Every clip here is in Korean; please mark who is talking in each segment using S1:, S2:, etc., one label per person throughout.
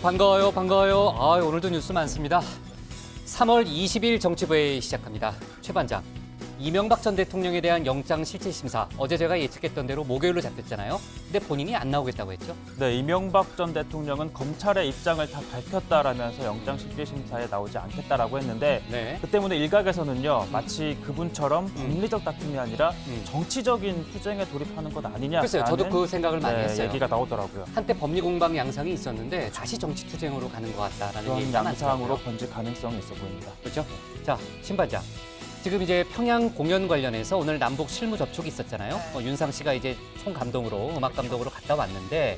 S1: 반가워요, 반가워요. 오늘도 뉴스 많습니다. 3월 20일 정치부회의 시작합니다. 최 반장, 이명박 전 대통령에 대한 영장 실질심사, 어제 제가 예측했던 대로 목요일로 잡혔잖아요. 근데 본인이 안 나오겠다고 했죠?
S2: 네, 이명박 전 대통령은 검찰의 입장을 다 밝혔다라면서 영장 실질심사에 나오지 않겠다라고 했는데
S1: 네.
S2: 그 때문에 일각에서는요, 마치 그분처럼 법리적 다툼이 아니라 정치적인 투쟁에 돌입하는 것 아니냐.
S1: 글쎄요, 저도 그 생각을 많이 했어요.
S2: 얘기가 나오더라고요.
S1: 한때 법리공방 양상이 있었는데 다시 정치 투쟁으로 가는 것 같다라는
S2: 그런
S1: 얘기가
S2: 양상으로
S1: 많더라고요.
S2: 번질 가능성이 있어 보입니다.
S1: 그렇죠? 자, 신 반장. 지금 이제 평양 공연 관련해서 오늘 남북 실무 접촉이 있었잖아요. 윤상 씨가 이제 총감독으로, 음악 감독으로 갔다 왔는데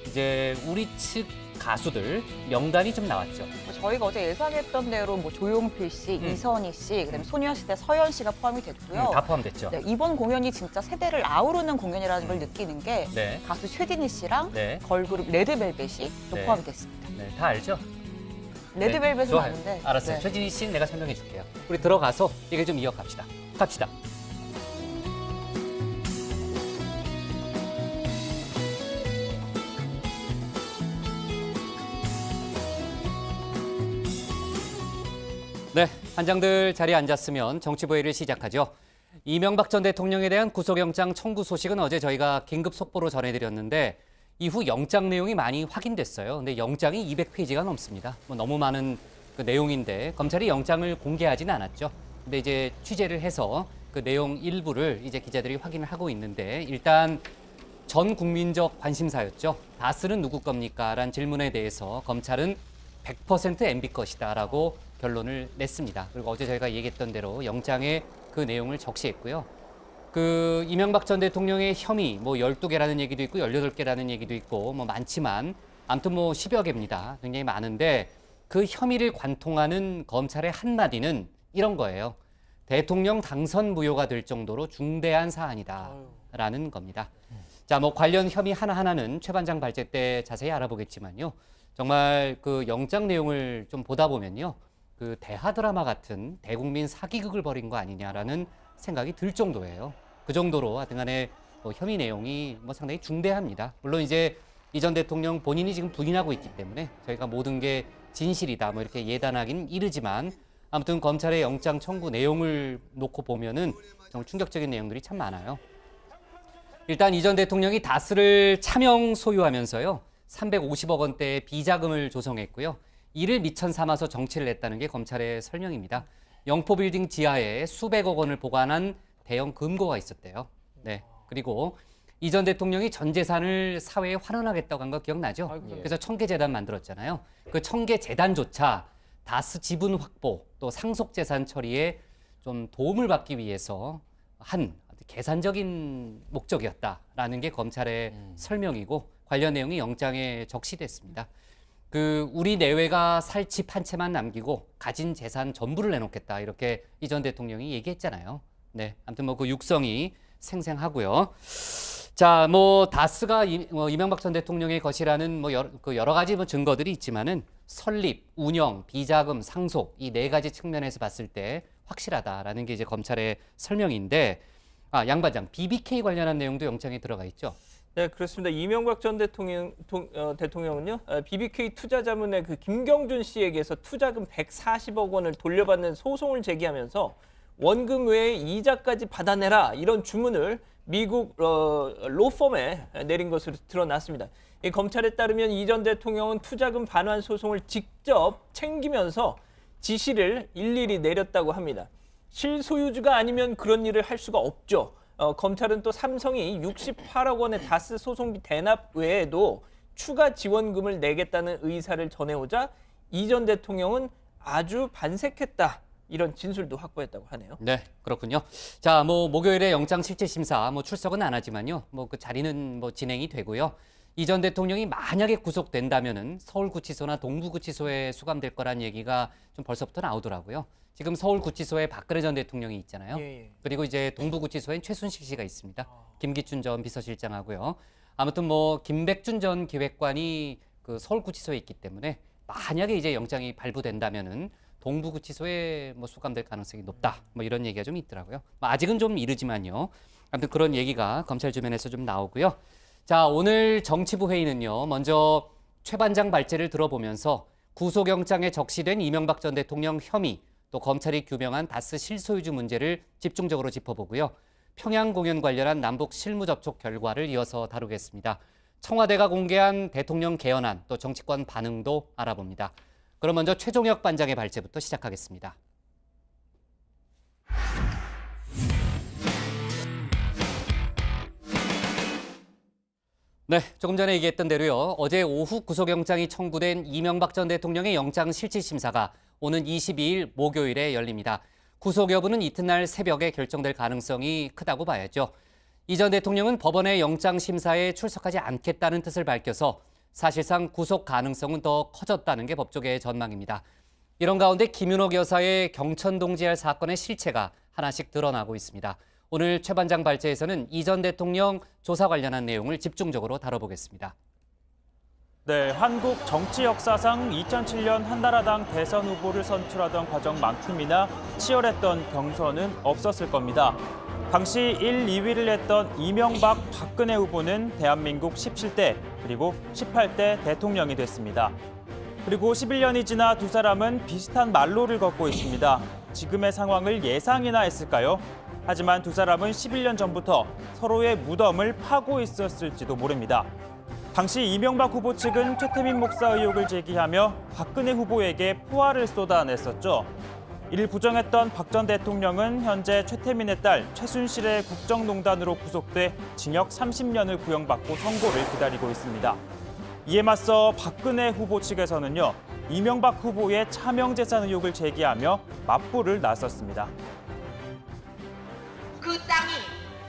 S1: 이제 우리 측 가수들 명단이 좀 나왔죠.
S3: 저희가 어제 예상했던 대로 조용필 씨, 이선희 씨, 그다음에 소녀시대 서현 씨가 포함이 됐고요.
S1: 다 포함됐죠.
S3: 네, 이번 공연이 진짜 세대를 아우르는 공연이라는 걸 느끼는 게
S1: 네.
S3: 가수 최진희 씨랑
S1: 네.
S3: 걸그룹 레드벨벳이 또
S1: 네.
S3: 포함이 됐습니다.
S1: 네, 다 알죠?
S3: 레드벨벳은
S1: 좋아요.
S3: 아는데.
S1: 알았어요.
S3: 네.
S1: 최진희 씨는 내가 설명해 줄게요. 우리 들어가서 얘기를 좀 이어갑시다. 갑시다. 네, 한장들 자리에 앉았으면 정치부회를 시작하죠. 이명박 전 대통령에 대한 구속영장 청구 소식은 어제 저희가 긴급 속보로 전해드렸는데 이후 영장 내용이 많이 확인됐어요. 근데 영장이 200페이지가 넘습니다. 너무 많은 그 내용인데 검찰이 영장을 공개하지는 않았죠. 근데 이제 취재를 해서 그 내용 일부를 이제 기자들이 확인을 하고 있는데 일단 전 국민적 관심사였죠. 다스는 누구 겁니까? 라는 질문에 대해서 검찰은 100% MB 것이다라고 결론을 냈습니다. 그리고 어제 저희가 얘기했던 대로 영장에 그 내용을 적시했고요. 그 이명박 전 대통령의 혐의 12개라는 얘기도 있고 18개라는 얘기도 있고 많지만 아무튼 10여 개입니다. 굉장히 많은데 그 혐의를 관통하는 검찰의 한마디는 이런 거예요. 대통령 당선 무효가 될 정도로 중대한 사안이다라는 겁니다. 자, 관련 혐의 하나하나는 최 반장 발제 때 자세히 알아보겠지만요. 정말 그 영장 내용을 좀 보다 보면요. 그 대하 드라마 같은 대국민 사기극을 벌인 거 아니냐라는 생각이 들 정도예요. 그 정도로 하여튼 간에 혐의 내용이 상당히 중대합니다. 물론 이제 이 전 대통령 본인이 지금 부인하고 있기 때문에 저희가 모든 게 진실이다 이렇게 예단하긴 이르지만 아무튼 검찰의 영장 청구 내용을 놓고 보면은 정말 충격적인 내용들이 참 많아요. 일단 이 전 대통령이 다스를 차명 소유하면서요. 350억 원대의 비자금을 조성했고요. 이를 미천 삼아서 정치를 했다는 게 검찰의 설명입니다. 영포빌딩 지하에 수백억 원을 보관한 대형 금고가 있었대요. 네. 그리고 이 전 대통령이 전 재산을 사회에 환원하겠다고 한 거 기억나죠? 그래서 청계재단 만들었잖아요. 그 청계재단조차 다스 지분 확보 또 상속재산 처리에 좀 도움을 받기 위해서 한 계산적인 목적이었다라는 게 검찰의 설명이고 관련 내용이 영장에 적시됐습니다. 그 우리 내외가 살 집 한 채만 남기고 가진 재산 전부를 내놓겠다 이렇게 이 전 대통령이 얘기했잖아요. 네, 아무튼 그 육성이 생생하고요. 자, 다스가 이명박 전 대통령의 것이라는 여러 가지 증거들이 있지만은 설립, 운영, 비자금, 상속 이 네 가지 측면에서 봤을 때 확실하다라는 게 이제 검찰의 설명인데, 양 반장 BBK 관련한 내용도 영장에 들어가 있죠.
S4: 네, 그렇습니다. 이명박 전 대통령은요, BBK 투자자문의 그 김경준 씨에게서 투자금 140억 원을 돌려받는 소송을 제기하면서 원금 외에 이자까지 받아내라 이런 주문을 미국 로펌에 내린 것으로 드러났습니다. 이 검찰에 따르면 이 전 대통령은 투자금 반환 소송을 직접 챙기면서 지시를 일일이 내렸다고 합니다. 실소유주가 아니면 그런 일을 할 수가 없죠. 검찰은 또 삼성이 68억 원의 다스 소송비 대납 외에도 추가 지원금을 내겠다는 의사를 전해오자 이 전 대통령은 아주 반색했다. 이런 진술도 확보했다고 하네요.
S1: 네, 그렇군요. 자, 목요일에 영장 실질심사 출석은 안 하지만요. 그 자리는 진행이 되고요. 이 전 대통령이 만약에 구속된다면은 서울구치소나 동부구치소에 수감될 거란 얘기가 좀 벌써부터 나오더라고요. 지금 서울구치소에 박근혜 전 대통령이 있잖아요.
S4: 예.
S1: 그리고 이제 동부구치소엔 최순실 씨가 있습니다. 김기춘 전 비서실장하고요. 아무튼 김백준 전 기획관이 그 서울구치소에 있기 때문에 만약에 이제 영장이 발부된다면은 동부구치소에 수감될 가능성이 높다. 이런 얘기가 좀 있더라고요. 아직은 좀 이르지만요. 아무튼 그런 얘기가 검찰 주변에서 좀 나오고요. 자, 오늘 정치부 회의는요. 먼저 최 반장 발제를 들어보면서 구속영장에 적시된 이명박 전 대통령 혐의, 또 검찰이 규명한 다스 실소유주 문제를 집중적으로 짚어보고요. 평양 공연 관련한 남북 실무 접촉 결과를 이어서 다루겠습니다. 청와대가 공개한 대통령 개헌안, 또 정치권 반응도 알아봅니다. 그럼 먼저 최종혁 반장의 발제부터 시작하겠습니다. 네, 조금 전에 얘기했던 대로요. 어제 오후 구속영장이 청구된 이명박 전 대통령의 영장실질심사가 오는 22일 목요일에 열립니다. 구속 여부는 이튿날 새벽에 결정될 가능성이 크다고 봐야죠. 이 전 대통령은 법원의 영장심사에 출석하지 않겠다는 뜻을 밝혀서 사실상 구속 가능성은 더 커졌다는 게 법조계의 전망입니다. 이런 가운데 김윤옥 여사의 경천동 지할 사건의 실체가 하나씩 드러나고 있습니다. 오늘 최 반장 발제에서는 이 전 대통령 조사 관련한 내용을 집중적으로 다뤄보겠습니다.
S2: 네, 한국 정치 역사상 2007년 한나라당 대선 후보를 선출하던 과정만큼이나 치열했던 경선은 없었을 겁니다. 당시 1, 2위를 했던 이명박, 박근혜 후보는 대한민국 17대 그리고 18대 대통령이 됐습니다. 그리고 11년이 지나 두 사람은 비슷한 말로를 걷고 있습니다. 지금의 상황을 예상이나 했을까요? 하지만 두 사람은 11년 전부터 서로의 무덤을 파고 있었을지도 모릅니다. 당시 이명박 후보 측은 최태민 목사 의혹을 제기하며 박근혜 후보에게 포화를 쏟아냈었죠. 이를 부정했던 박 전 대통령은 현재 최태민의 딸 최순실의 국정농단으로 구속돼 징역 30년을 구형받고 선고를 기다리고 있습니다. 이에 맞서 박근혜 후보 측에서는요, 이명박 후보의 차명재산 의혹을 제기하며 맞불을 나섰습니다.
S5: 그 땅이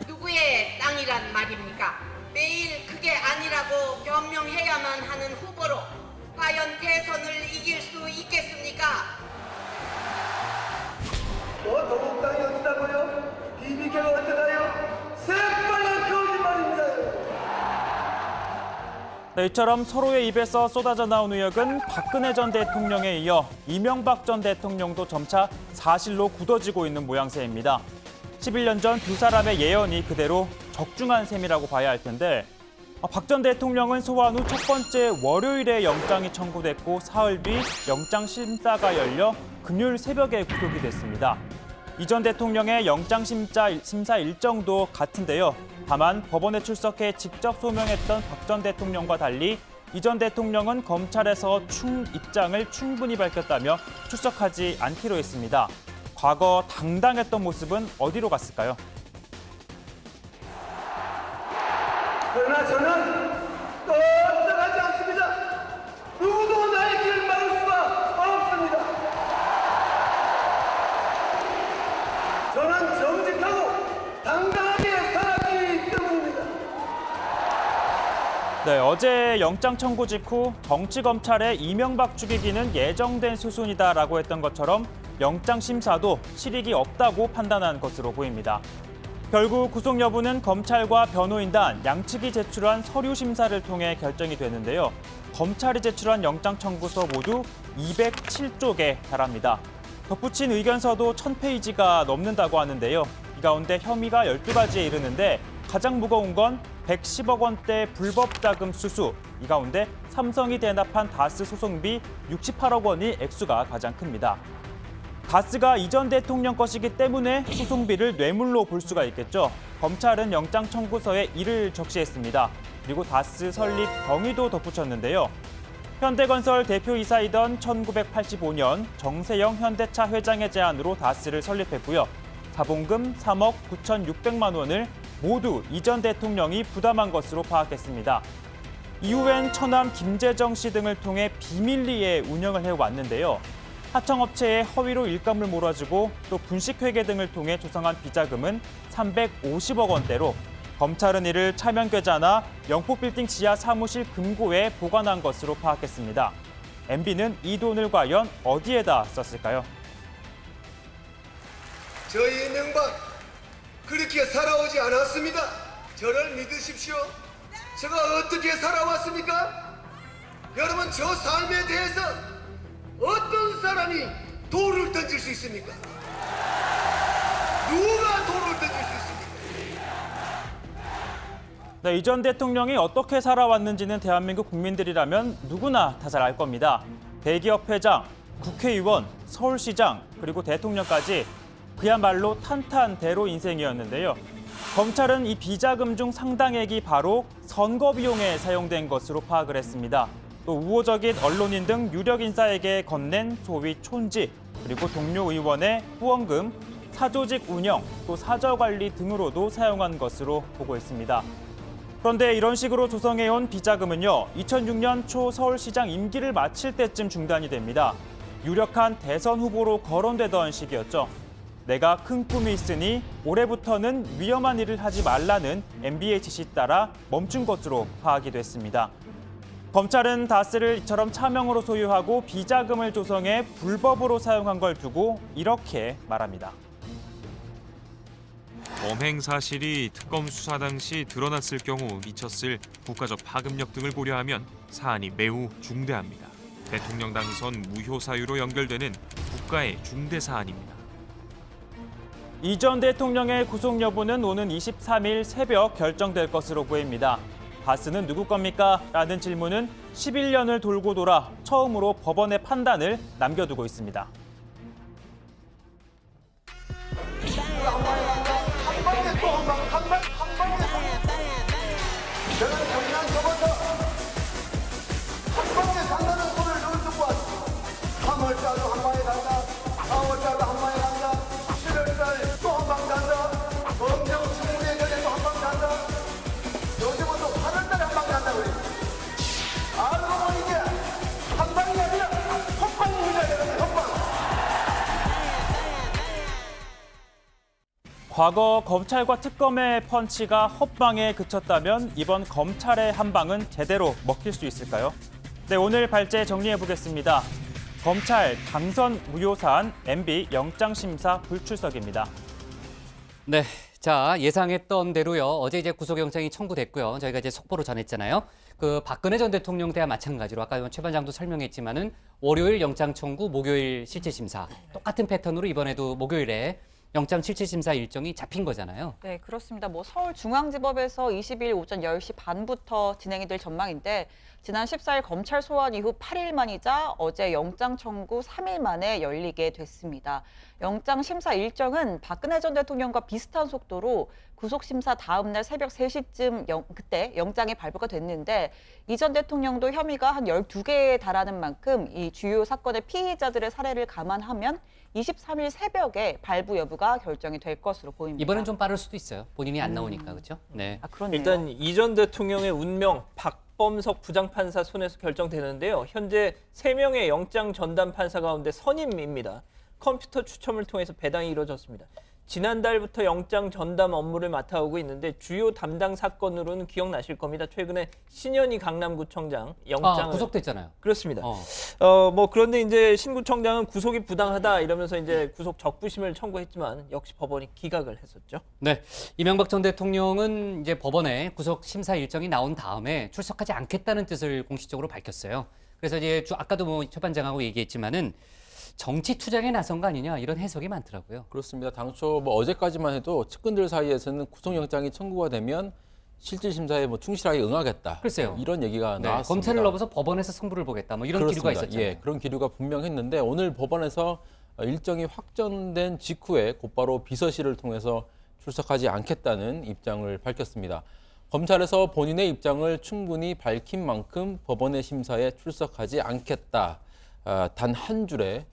S5: 누구의 땅이란 말입니까? 매일 그게 아니라고 변명해야만 하는 후보로 과연 대선을 이길 수 있겠습니까?
S6: 도곡 땅이 어디다고요? BBK가 어디다요? 새빨간 거짓말입니다.
S2: 네, 이처럼 서로의 입에서 쏟아져 나온 의혹은 박근혜 전 대통령에 이어 이명박 전 대통령도 점차 사실로 굳어지고 있는 모양새입니다. 11년 전 두 사람의 예언이 그대로 적중한 셈이라고 봐야 할 텐데, 박 전 대통령은 소환 후 첫 번째 월요일에 영장이 청구됐고 사흘 뒤 영장 심사가 열려 금요일 새벽에 구속이 됐습니다. 이 전 대통령의 영장 심사 일정도 같은데요. 다만 법원에 출석해 직접 소명했던 박 전 대통령과 달리 이 전 대통령은 검찰에서 입장을 충분히 밝혔다며 출석하지 않기로 했습니다. 과거 당당했던 모습은 어디로 갔을까요?
S6: 그러나 저는 떠나가지 않습니다. 누구도 나의 길을 막을 수가 없습니다. 저는 정직하고 당당하게 살았기 때문입니다.
S2: 네, 어제 영장 청구 직후 정치검찰의 이명박 죽이기는 예정된 수순이다라고 했던 것처럼 영장 심사도 실익이 없다고 판단한 것으로 보입니다. 결국 구속 여부는 검찰과 변호인단 양측이 제출한 서류 심사를 통해 결정이 되는데요. 검찰이 제출한 영장 청구서 모두 207쪽에 달합니다. 덧붙인 의견서도 1000페이지가 넘는다고 하는데요. 이 가운데 혐의가 12가지에 이르는데 가장 무거운 건 110억 원대 불법 자금 수수, 이 가운데 삼성이 대납한 다스 소송비 68억 원이 액수가 가장 큽니다. 다스가 이 전 대통령 것이기 때문에 소송비를 뇌물로 볼 수가 있겠죠. 검찰은 영장 청구서에 이를 적시했습니다. 그리고 다스 설립 경위도 덧붙였는데요. 현대건설 대표이사이던 1985년 정세영 현대차 회장의 제안으로 다스를 설립했고요. 자본금 3억 9,600만 원을 모두 이 전 대통령이 부담한 것으로 파악했습니다. 이후엔 처남 김재정 씨 등을 통해 비밀리에 운영을 해왔는데요. 하청업체에 허위로 일감을 몰아주고 또 분식회계 등을 통해 조성한 비자금은 350억 원대로 검찰은 이를 차명계좌나 영포빌딩 지하 사무실 금고에 보관한 것으로 파악했습니다. MB는 이 돈을 과연 어디에다 썼을까요?
S6: 저희 이명박 그렇게 살아오지 않았습니다. 저를 믿으십시오. 제가 어떻게 살아왔습니까? 여러분, 저 삶에 대해서 어떤 사람이 돌을 던질 수 있습니까? 누가 돌을 던질 수 있습니까?
S2: 네, 이 전 대통령이 어떻게 살아왔는지는 대한민국 국민들이라면 누구나 다 잘 알 겁니다. 대기업 회장, 국회의원, 서울시장, 그리고 대통령까지 그야말로 탄탄대로 인생이었는데요. 검찰은 이 비자금 중 상당액이 바로 선거 비용에 사용된 것으로 파악을 했습니다. 또 우호적인 언론인 등 유력 인사에게 건넨 소위 촌지, 그리고 동료 의원의 후원금, 사조직 운영, 또 사저관리 등으로도 사용한 것으로 보고 있습니다. 그런데 이런 식으로 조성해온 비자금은요, 2006년 초 서울시장 임기를 마칠 때쯤 중단이 됩니다. 유력한 대선 후보로 거론되던 시기였죠. 내가 큰 꿈이 있으니 올해부터는 위험한 일을 하지 말라는 MB의 지시 따라 멈춘 것으로 파악이 됐습니다. 검찰은 다스를 이처럼 차명으로 소유하고 비자금을 조성해 불법으로 사용한 걸 두고 이렇게 말합니다.
S7: 범행 사실이 특검 수사 당시 드러났을 경우 미쳤을 국가적 파급력 등을 고려하면 사안이 매우 중대합니다. 대통령 당선 무효 사유로 연결되는 국가의 중대 사안입니다.
S2: 이 전 대통령의 구속 여부는 오는 23일 새벽 결정될 것으로 보입니다. 바스는 누구 겁니까? 라는 질문은 11년을 돌고 돌아 처음으로 법원의 판단을 남겨두고 있습니다.
S6: 저는 작년 저번에 한 방에 간다는 소리를 늘 듣고 왔습니다. 3월달도 한 방에 간다. 4월달도 한 방에 간다. 7월달 또 한 방 간다. 검정 청문회전에 또 한 방 간다. 요즘은 또 8월달에 한 방 간다고 그래요. 알고 보니 이게 한 방이 아니라 헛방입니다. 여러분, 헛방.
S2: 과거 검찰과 특검의 펀치가 헛방에 그쳤다면 이번 검찰의 한 방은 제대로 먹힐 수 있을까요? 네, 오늘 발제 정리해보겠습니다. 검찰 당선 무효 사안 MB 영장심사 불출석입니다.
S1: 네, 자 예상했던 대로요. 어제 이제 구속영장이 청구됐고요. 저희가 이제 속보로 전했잖아요. 그 박근혜 전 대통령 때와 마찬가지로 아까 최 반장도 설명했지만은 월요일 영장 청구, 목요일 실질 심사 똑같은 패턴으로 이번에도 목요일에 영장 실질 심사 일정이 잡힌 거잖아요.
S3: 네, 그렇습니다. 뭐 서울중앙지법에서 20일 오전 10시 반부터 진행이 될 전망인데 지난 14일 검찰 소환 이후 8일 만이자 어제 영장 청구 3일 만에 열리게 됐습니다. 영장 심사 일정은 박근혜 전 대통령과 비슷한 속도로 구속심사 다음 날 새벽 3시쯤 그때 영장이 발부가 됐는데 이 전 대통령도 혐의가 한 12개에 달하는 만큼 이 주요 사건의 피의자들의 사례를 감안하면 23일 새벽에 발부 여부가 결정이 될 것으로 보입니다.
S1: 이번엔 좀 빠를 수도 있어요. 본인이 안 나오니까 그렇죠? 네.
S3: 아, 그렇네요.
S4: 일단 이 전 대통령의 운명 박범석 부장판사 손에서 결정되는데요. 현재 3명의 영장 전담 판사 가운데 선임입니다. 컴퓨터 추첨을 통해서 배당이 이루어졌습니다. 지난달부터 영장 전담 업무를 맡아오고 있는데 주요 담당 사건으로는 기억나실 겁니다. 최근에 신현희 강남구청장 영장을
S1: 구속됐잖아요.
S4: 그렇습니다.
S1: 어.
S4: 뭐 그런데 이제 신구청장은 구속이 부당하다 이러면서 이제 구속 적부심을 청구했지만 역시 법원이 기각을 했었죠.
S1: 네, 이명박 전 대통령은 이제 법원에 구속 심사 일정이 나온 다음에 출석하지 않겠다는 뜻을 공식적으로 밝혔어요. 그래서 이제 아까도 뭐 최 반장하고 얘기했지만은 정치 투쟁에 나선 거 아니냐 이런 해석이 많더라고요.
S8: 그렇습니다. 당초 뭐 어제까지만 해도 측근들 사이에서는 구속영장이 청구가 되면 실질심사에 뭐 충실하게 응하겠다.
S1: 글쎄요.
S8: 이런 얘기가
S1: 네,
S8: 나왔습니다.
S1: 검찰을 넘어서 법원에서 승부를 보겠다 뭐 이런
S8: 그렇습니다.
S1: 기류가 있었잖아요.
S8: 예, 그런 기류가 분명했는데 오늘 법원에서 일정이 확정된 직후에 곧바로 비서실을 통해서 출석하지 않겠다는 입장을 밝혔습니다. 검찰에서 본인의 입장을 충분히 밝힌 만큼 법원의 심사에 출석하지 않겠다. 단 한 줄의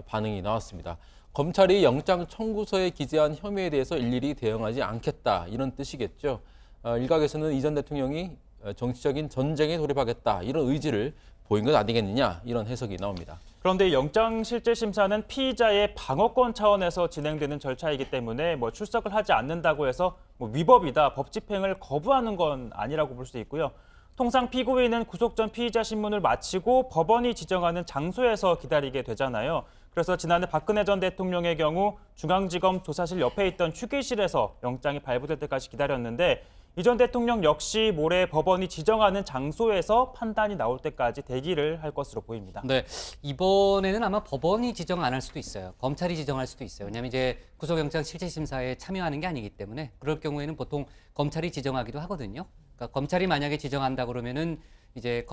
S8: 반응이 나왔습니다. 검찰이 영장 청구서에 기재한 혐의에 대해서 일일이 대응하지 않겠다 이런 뜻이겠죠. 일각에서는 이 전 대통령이 정치적인 전쟁에 돌입하겠다 이런 의지를 보인 것 아니겠느냐 이런 해석이 나옵니다.
S2: 그런데 영장 실질 심사는 피의자의 방어권 차원에서 진행되는 절차이기 때문에 뭐 출석을 하지 않는다고 해서 뭐 위법이다, 법 집행을 거부하는 건 아니라고 볼 수 있고요. 통상 피고인은 구속 전 피의자 신문을 마치고 법원이 지정하는 장소에서 기다리게 되잖아요. 그래서 지난해 박근혜 전 대통령의 경우 중앙지검 조사실 옆에 있던 휴게실에서 영장이 발부될 때까지 기다렸는데 이 전 대통령 역시 모레 법원이 지정하는 장소에서 판단이 나올 때까지 대기를 할 것으로 보입니다.
S1: 네, 이번에는 아마 법원이 지정 안 할 수도 있어요. 검찰이 지정할 수도 있어요. 왜냐하면 이제 구속영장 실질심사에 참여하는 게 아니기 때문에 그럴 경우에는 보통 검찰이 지정하기도 하거든요. 그러니까 검찰이 만약에 지정한다 그러면은 이제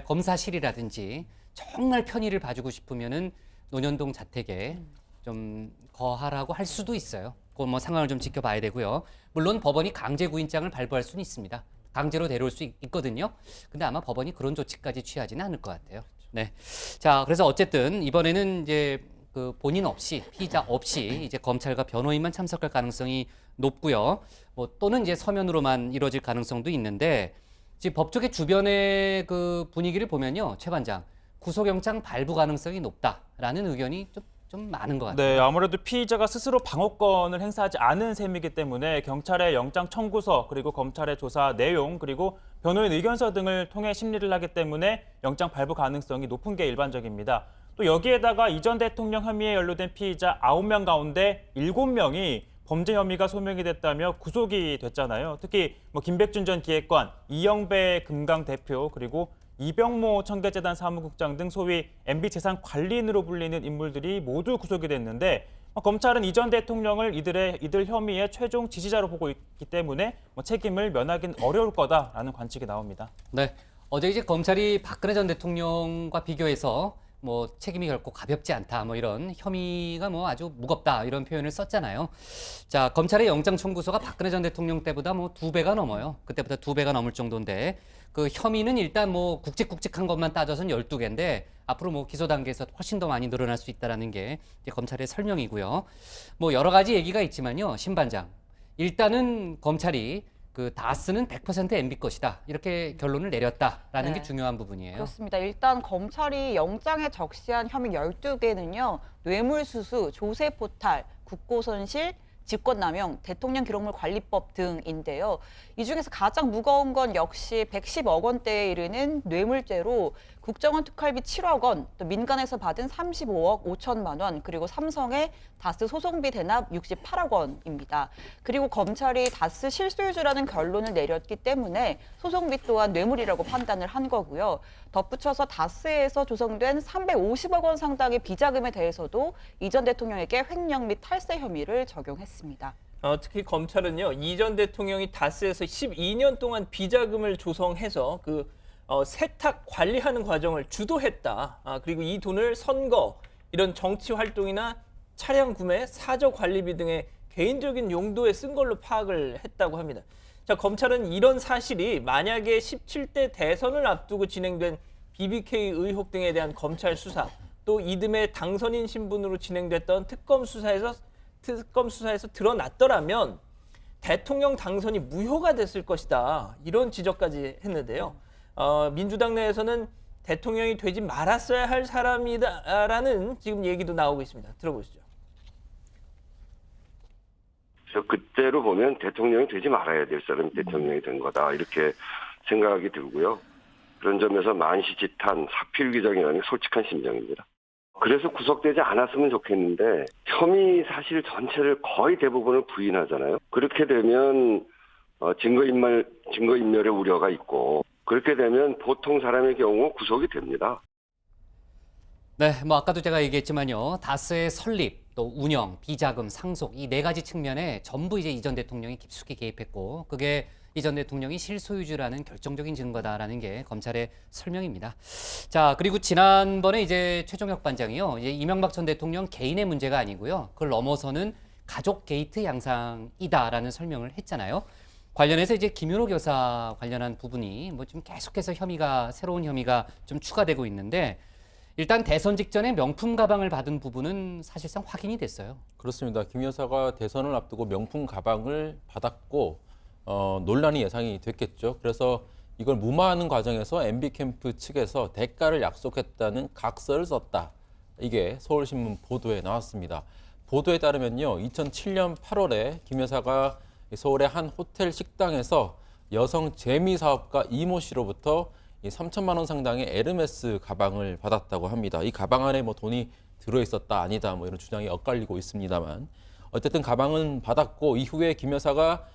S1: 검사실이라든지 정말 편의를 봐주고 싶으면은 논현동 자택에 좀 거하라고 할 수도 있어요. 그건 뭐 상황을 좀 지켜봐야 되고요. 물론 법원이 강제구인장을 발부할 수는 있습니다. 강제로 데려올 수 있거든요. 근데 아마 법원이 그런 조치까지 취하지는 않을 것 같아요. 네. 자, 그래서 어쨌든 이번에는 이제 그 본인 없이 피의자 없이 이제 검찰과 변호인만 참석할 가능성이 높고요. 뭐 또는 이제 서면으로만 이루어질 가능성도 있는데 지금 법조계 주변의 그 분위기를 보면요, 최 반장 구속영장 발부 가능성이 높다라는 의견이 좀 많은 것 같아요.
S2: 네, 아무래도 피의자가 스스로 방어권을 행사하지 않은 셈이기 때문에 경찰의 영장 청구서 그리고 검찰의 조사 내용 그리고 변호인 의견서 등을 통해 심리를 하기 때문에 영장 발부 가능성이 높은 게 일반적입니다. 또 여기에다가 이 전 대통령 혐의에 연루된 피의자 9명 가운데 7명이 범죄 혐의가 소명이 됐다며 구속이 됐잖아요. 특히 뭐 김백준 전 기획관, 이영배 금강 대표 그리고 이병모 청계재단 사무국장 등 소위 MB 재산 관리인으로 불리는 인물들이 모두 구속이 됐는데 검찰은 이 전 대통령을 이들 혐의의 최종 지시자로 보고 있기 때문에 책임을 면하기는 어려울 거다라는 관측이 나옵니다.
S1: 네, 어제 이제 검찰이 박근혜 전 대통령과 비교해서 뭐 책임이 결코 가볍지 않다, 뭐 이런 혐의가 뭐 아주 무겁다 이런 표현을 썼잖아요. 자, 검찰의 영장 청구서가 박근혜 전 대통령 때보다 뭐 2배가 넘어요. 그때보다 2배가 넘을 정도인데 그 혐의는 일단 뭐 굵직굵직한 것만 따져서는 12개인데 앞으로 뭐 기소 단계에서 훨씬 더 많이 늘어날 수 있다라는 게 이제 검찰의 설명이고요. 뭐 여러 가지 얘기가 있지만요, 신 반장. 일단은 검찰이 그 다스는 100% MB 것이다. 이렇게 결론을 내렸다라는
S3: 네.
S1: 게 중요한 부분이에요.
S3: 그렇습니다. 일단 검찰이 영장에 적시한 혐의 12개는요. 뇌물수수, 조세포탈, 국고손실, 직권남용, 대통령 기록물 관리법 등인데요. 이 중에서 가장 무거운 건 역시 110억 원대에 이르는 뇌물죄로 국정원 특활비 7억 원, 또 민간에서 받은 35억 5천만 원, 그리고 삼성의 다스 소송비 대납 68억 원입니다. 그리고 검찰이 다스 실소유주라는 결론을 내렸기 때문에 소송비 또한 뇌물이라고 판단을 한 거고요. 덧붙여서 다스에서 조성된 350억 원 상당의 비자금에 대해서도 이 전 대통령에게 횡령 및 탈세 혐의를 적용했습니다.
S4: 특히 검찰은요, 이 전 대통령이 다스에서 12년 동안 비자금을 조성해서 세탁 관리하는 과정을 주도했다. 그리고 이 돈을 선거, 이런 정치 활동이나 차량 구매, 사저 관리비 등의 개인적인 용도에 쓴 걸로 파악을 했다고 합니다. 자, 검찰은 이런 사실이 만약에 17대 대선을 앞두고 진행된 BBK 의혹 등에 대한 검찰 수사, 또 이듬해 당선인 신분으로 진행됐던 특검 수사에서 드러났더라면 대통령 당선이 무효가 됐을 것이다. 이런 지적까지 했는데요. 민주당 내에서는 대통령이 되지 말았어야 할 사람이다라는 지금 얘기도 나오고 있습니다. 들어보시죠.
S9: 그때로 보면 대통령이 되지 말아야 될 사람이 대통령이 된 거다 이렇게 생각이 들고요. 그런 점에서 만시지탄, 사필규정이라는 게 솔직한 심정입니다. 그래서 구속되지 않았으면 좋겠는데 혐의 사실 전체를 거의 대부분을 부인하잖아요. 그렇게 되면 증거인멸의 우려가 있고 그렇게 되면 보통 사람의 경우 구속이 됩니다.
S1: 네, 뭐 아까도 제가 얘기했지만요. 다스의 설립, 또 운영, 비자금, 상속 이 네 가지 측면에 전부 이제 이 전 대통령이 깊숙이 개입했고 그게 이 전 대통령이 실소유주라는 결정적인 증거다라는 게 검찰의 설명입니다. 자, 그리고 지난번에 이제 최종혁 반장이요. 이제 이명박 전 대통령 개인의 문제가 아니고요. 그걸 넘어서는 가족 게이트 양상이다라는 설명을 했잖아요. 관련해서 이제 김윤호 교사 관련한 부분이 뭐 좀 계속해서 새로운 혐의가 좀 추가되고 있는데 일단 대선 직전에 명품 가방을 받은 부분은 사실상 확인이 됐어요.
S8: 그렇습니다. 김 여사가 대선을 앞두고 명품 가방을 받았고 논란이 예상이 됐겠죠. 그래서 이걸 무마하는 과정에서 MB 캠프 측에서 대가를 약속했다는 각서를 썼다. 이게 서울신문 보도에 나왔습니다. 보도에 따르면요. 2007년 8월에 김 여사가 서울의 한 호텔 식당에서 여성 재미사업가 이모 씨로부터 3천만 원 상당의 에르메스 가방을 받았다고 합니다. 이 가방 안에 뭐 돈이 들어있었다 아니다 뭐 이런 주장이 엇갈리고 있습니다만 어쨌든 가방은 받았고 이후에 김 여사가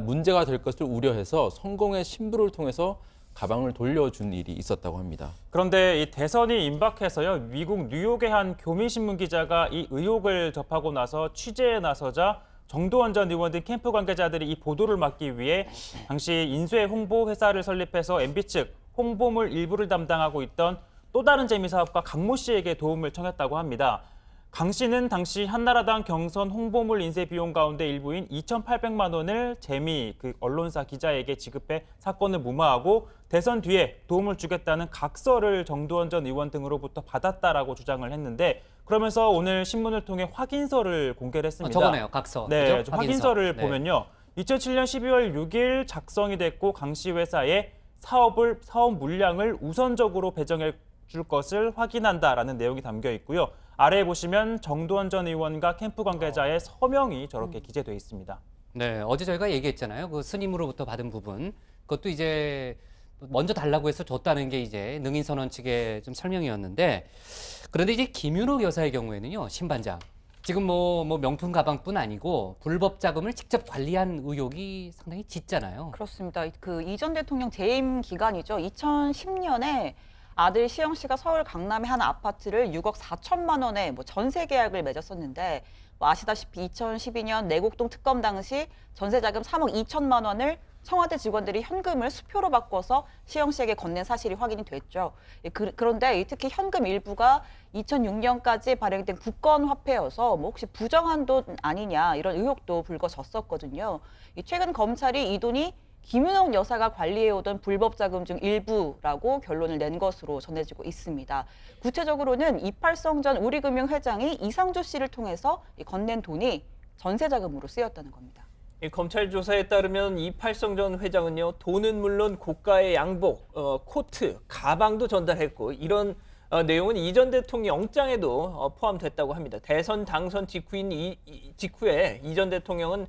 S8: 문제가 될 것을 우려해서 성공의 신부를 통해서 가방을 돌려준 일이 있었다고 합니다.
S2: 그런데 이 대선이 임박해서요, 미국 뉴욕의 한 교민신문 기자가 이 의혹을 접하고 나서 취재에 나서자 정도원 전 의원 등 캠프 관계자들이 이 보도를 막기 위해 당시 인쇄 홍보 회사를 설립해서 MB 측 홍보물 일부를 담당하고 있던 또 다른 재미사업가 강모 씨에게 도움을 청했다고 합니다. 강 씨는 당시 한나라당 경선 홍보물 인쇄 비용 가운데 일부인 2,800만 원을 재미 언론사 기자에게 지급해 사건을 무마하고 대선 뒤에 도움을 주겠다는 각서를 정도원 전 의원 등으로부터 받았다라고 주장을 했는데, 그러면서 오늘 신문을 통해 확인서를 공개를 했습니다.
S1: 저거네요, 각서.
S2: 네,
S1: 그죠?
S2: 확인서를
S1: 네.
S2: 보면요. 2007년 12월 6일 작성이 됐고 강 씨 회사에 사업 물량을 우선적으로 배정해 줄 것을 확인한다라는 내용이 담겨 있고요. 아래에 보시면 정도원 전 의원과 캠프 관계자의 서명이 저렇게 기재돼 있습니다.
S1: 네, 어제 저희가 얘기했잖아요. 그 스님으로부터 받은 부분. 그것도 이제 먼저 달라고 해서 줬다는 게 이제 능인선원 측의 좀 설명이었는데, 그런데 이제 김윤옥 여사의 경우에는요, 신반장. 지금 뭐 명품 가방뿐 아니고 불법 자금을 직접 관리한 의혹이 상당히 짙잖아요.
S3: 그렇습니다. 그 이 전 대통령 재임 기간이죠. 2010년에 아들 시영 씨가 서울 강남의 한 아파트를 6억 4천만 원에 전세 계약을 맺었었는데, 아시다시피 2012년 내곡동 특검 당시 전세 자금 3억 2천만 원을 청와대 직원들이 현금을 수표로 바꿔서 시영 씨에게 건넨 사실이 확인이 됐죠. 그런데 특히 현금 일부가 2006년까지 발행된 국권화폐여서 혹시 부정한 돈 아니냐 이런 의혹도 불거졌었거든요. 최근 검찰이 이 돈이 김윤옥 여사가 관리해오던 불법 자금 중 일부라고 결론을 낸 것으로 전해지고 있습니다. 구체적으로는 28성전 우리금융회장이 이상주 씨를 통해서 건넨 돈이 전세 자금으로 쓰였다는 겁니다.
S4: 검찰 조사에 따르면 이팔성 전 회장은요, 돈은 물론 고가의 양복, 코트, 가방도 전달했고, 이런 내용은 이 전 대통령 영장에도 포함됐다고 합니다. 대선 당선 직후에 이 전 대통령은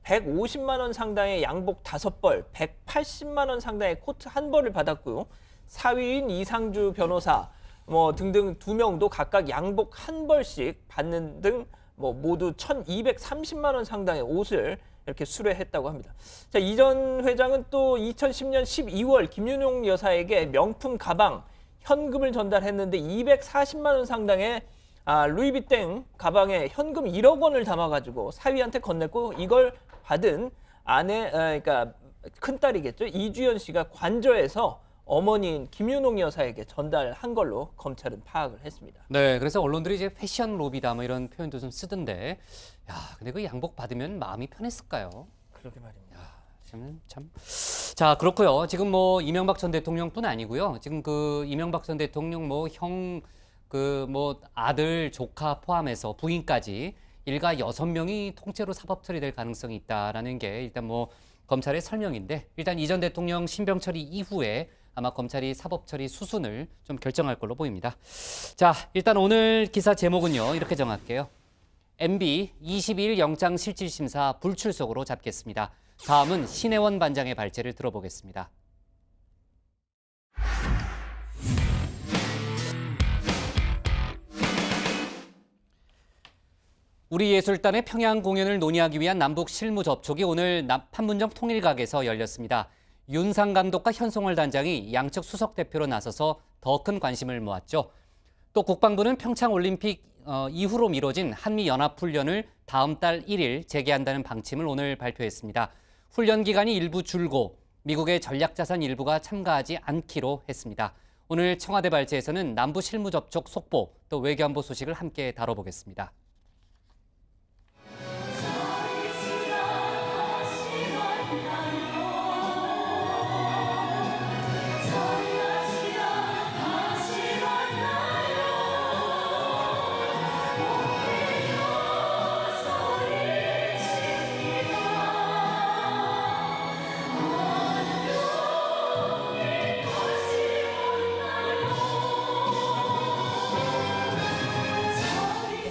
S4: 150만 원 상당의 양복 5벌, 180만 원 상당의 코트 1벌을 받았고요. 사위인 이상주 변호사 등등 2명도 각각 양복 1벌씩 받는 등 모두 1,230만 원 상당의 옷을 이렇게 수뢰했다고 합니다. 자, 이 전 회장은 또 2010년 12월 김윤옥 여사에게 명품 가방, 현금을 전달했는데 240만 원 상당의 루이비땡 가방에 현금 1억 원을 담아가지고 사위한테 건넸고, 이걸 받은 아내, 그러니까 큰딸이겠죠, 이주연 씨가 관저에서 어머니인 김윤옥 여사에게 전달한 걸로 검찰은 파악을 했습니다.
S1: 네, 그래서 언론들이 이제 패션 로비다 뭐 이런 표현도 좀 쓰던데, 야, 근데 그 양복 받으면 마음이 편했을까요?
S4: 그러게 말입니다.
S1: 참. 자, 그렇고요. 지금 이명박 전 대통령뿐 아니고요. 지금 그 이명박 전 대통령 아들, 조카 포함해서 부인까지 일가 6명이 통째로 사법 처리될 가능성이 있다라는 게 일단 검찰의 설명인데, 일단 이 전 대통령 신병 처리 이후에 아마 검찰이 사법 처리 수순을 좀 결정할 걸로 보입니다. 자, 일단 오늘 기사 제목은요, 이렇게 정할게요. MB 22일 영장실질심사 불출석으로 잡겠습니다. 다음은 신혜원 반장의 발제를 들어보겠습니다. 우리 예술단의 평양 공연을 논의하기 위한 남북 실무 접촉이 오늘 판문점 통일각에서 열렸습니다. 윤상 감독과 현송월 단장이 양측 수석 대표로 나서서 더 큰 관심을 모았죠. 또 국방부는 평창 올림픽 이후로 미뤄진 한미연합훈련을 다음 달 1일 재개한다는 방침을 오늘 발표했습니다. 훈련 기간이 일부 줄고 미국의 전략자산 일부가 참가하지 않기로 했습니다. 오늘 청와대 발제에서는 남부 실무 접촉 속보, 또 외교안보 소식을 함께 다뤄보겠습니다.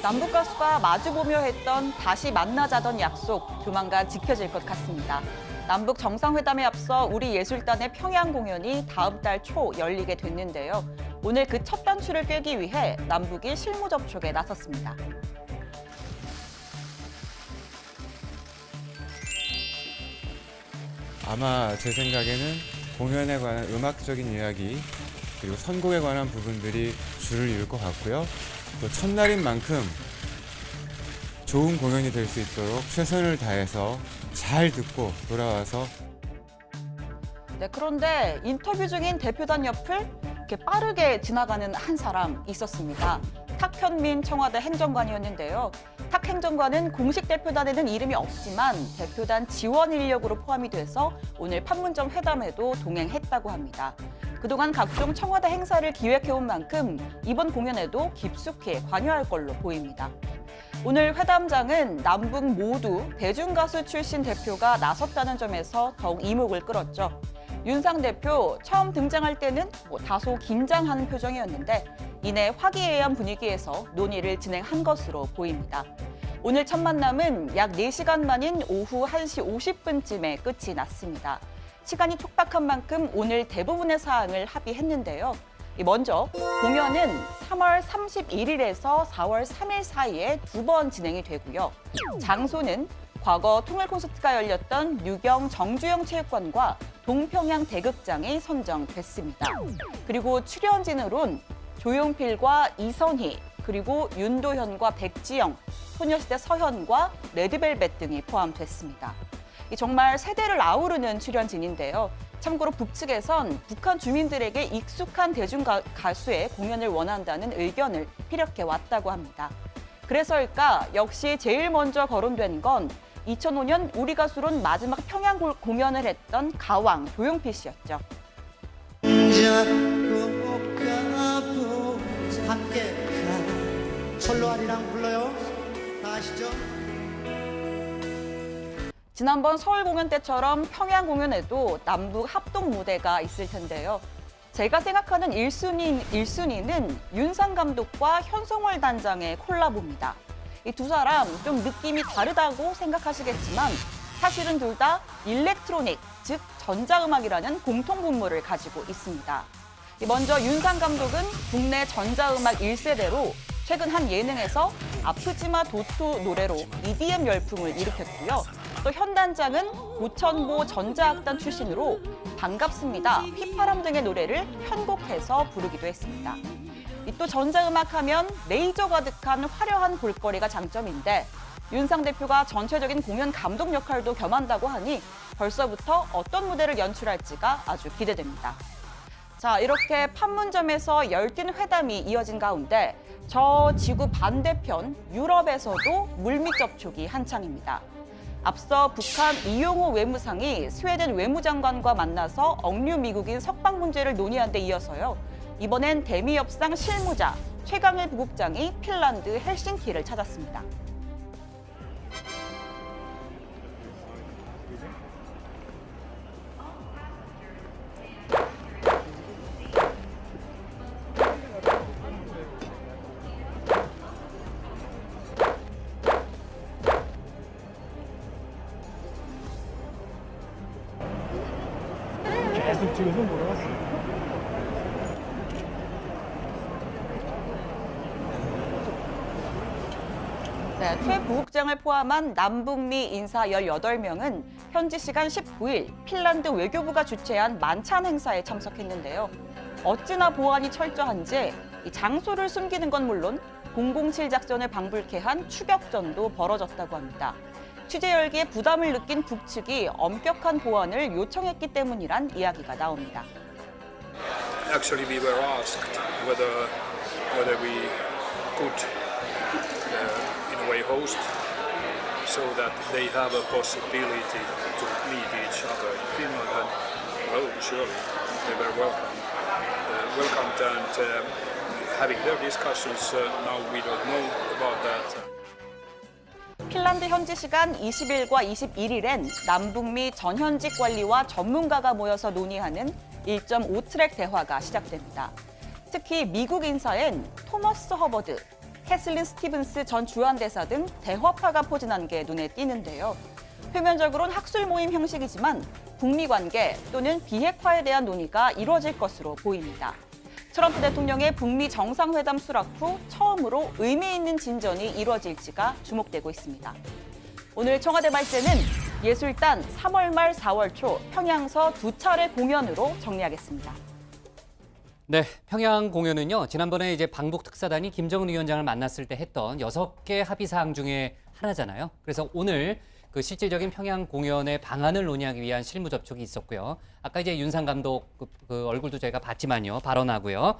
S3: 남북 가수가 마주보며 했던 다시 만나자던 약속 조만간 지켜질 것 같습니다. 남북 정상회담에 앞서 우리 예술단의 평양 공연이 다음 달 초 열리게 됐는데요. 오늘 그 첫 단추를 꿰기 위해 남북이 실무 접촉에 나섰습니다.
S10: 아마 제 생각에는 공연에 관한 음악적인 이야기 그리고 선곡에 관한 부분들이 줄을 이룰 것 같고요. 또 첫날인 만큼 좋은 공연이 될 수 있도록 최선을 다해서 잘 듣고 돌아와서
S3: 네, 그런데 인터뷰 중인 대표단 옆을 이렇게 빠르게 지나가는 한 사람 있었습니다. 탁현민 청와대 행정관이었는데요. 탁 행정관은 공식 대표단에는 이름이 없지만 대표단 지원 인력으로 포함이 돼서 오늘 판문점 회담에도 동행했다고 합니다. 그동안 각종 청와대 행사를 기획해온 만큼 이번 공연에도 깊숙이 관여할 걸로 보입니다. 오늘 회담장은 남북 모두 대중가수 출신 대표가 나섰다는 점에서 더욱 이목을 끌었죠. 윤상 대표 처음 등장할 때는 다소 긴장한 표정이었는데 이내 화기애애한 분위기에서 논의를 진행한 것으로 보입니다. 오늘 첫 만남은 약 4시간 만인 오후 1시 50분쯤에 끝이 났습니다. 시간이 촉박한 만큼 오늘 대부분의 사항을 합의했는데요. 먼저 공연은 3월 31일에서 4월 3일 사이에 2번 진행이 되고요. 장소는 과거 통일 콘서트가 열렸던 유경 정주영 체육관과 동평양 대극장이 선정됐습니다. 그리고 출연진으론 조용필과 이선희, 그리고 윤도현과 백지영, 소녀시대 서현과 레드벨벳 등이 포함됐습니다. 정말 세대를 아우르는 출연진인데요. 참고로 북측에선 북한 주민들에게 익숙한 대중 가수의 공연을 원한다는 의견을 피력해 왔다고 합니다. 그래서일까 역시 제일 먼저 거론된 건 2005년 우리 가수론 마지막 평양 공연을 했던 가왕 조용필 씨였죠.
S11: 함께 철로아리랑 불러요. 다 아시죠?
S3: 지난번 서울 공연 때처럼 평양 공연에도 남북 합동 무대가 있을 텐데요. 제가 생각하는 1순위는 윤상 감독과 현송월 단장의 콜라보입니다. 이 두 사람 좀 느낌이 다르다고 생각하시겠지만 사실은 둘 다 일렉트로닉, 즉 전자음악이라는 공통 분모를 가지고 있습니다. 먼저 윤상 감독은 국내 전자음악 1세대로 최근 한 예능에서 아프지마 도토 노래로 EDM 열풍을 일으켰고요. 또 현 단장은 고천보 전자악단 출신으로 반갑습니다, 휘파람 등의 노래를 편곡해서 부르기도 했습니다. 또 전자음악 하면 레이저 가득한 화려한 볼거리가 장점인데 윤상 대표가 전체적인 공연 감독 역할도 겸한다고 하니 벌써부터 어떤 무대를 연출할지가 아주 기대됩니다. 자, 이렇게 판문점에서 열띤 회담이 이어진 가운데 저 지구 반대편 유럽에서도 물밑 접촉이 한창입니다. 앞서 북한 이용호 외무상이 스웨덴 외무장관과 만나서 억류 미국인 석방 문제를 논의한 데 이어서요. 이번엔 대미 협상 실무자 최강일 부국장이 핀란드 헬싱키를 찾았습니다.
S12: 계속 뒤에서 몰아갔어요.
S3: 네, 최 부국장을 포함한 남북미 인사 18명은 현지 시간 19일 핀란드 외교부가 주최한 만찬 행사에 참석했는데요. 어찌나 보안이 철저한지 이 장소를 숨기는 건 물론 007 작전을 방불케 한 추격전도 벌어졌다고 합니다. 취재 열기에 부담을 느낀 북측이 엄격한 보안을 요청했기 때문이란 이야기가 나옵니다.
S13: Actually, we were asked whether we could, in a way, host, so that they have a possibility to meet each other in Finland. And well, surely they were welcomed, and having their discussions. Now we don't know about that.
S3: 핀란드 현지 시간 20일과 21일엔 남북미 전현직 관리와 전문가가 모여서 논의하는 1.5트랙 대화가 시작됩니다. 특히 미국 인사엔 토머스 허버드, 캐슬린 스티븐스 전 주한대사 등 대화파가 포진한 게 눈에 띄는데요. 표면적으로는 학술 모임 형식이지만 북미 관계 또는 비핵화에 대한 논의가 이루어질 것으로 보입니다. 트럼프 대통령의 북미 정상회담 수락 후 처음으로 의미 있는 진전이 이루어질지가 주목되고 있습니다. 오늘 청와대 발제는 예술단 3월 말 4월 초 평양서 2차례 공연으로 정리하겠습니다.
S1: 네, 평양 공연은요. 지난번에 이제 방북 특사단이 김정은 위원장을 만났을 때 했던 6개 합의 사항 중에 하나잖아요. 그래서 오늘 그 실질적인 평양 공연의 방안을 논의하기 위한 실무 접촉이 있었고요. 아까 이제 윤상 감독 그 얼굴도 저희가 봤지만요. 발언하고요.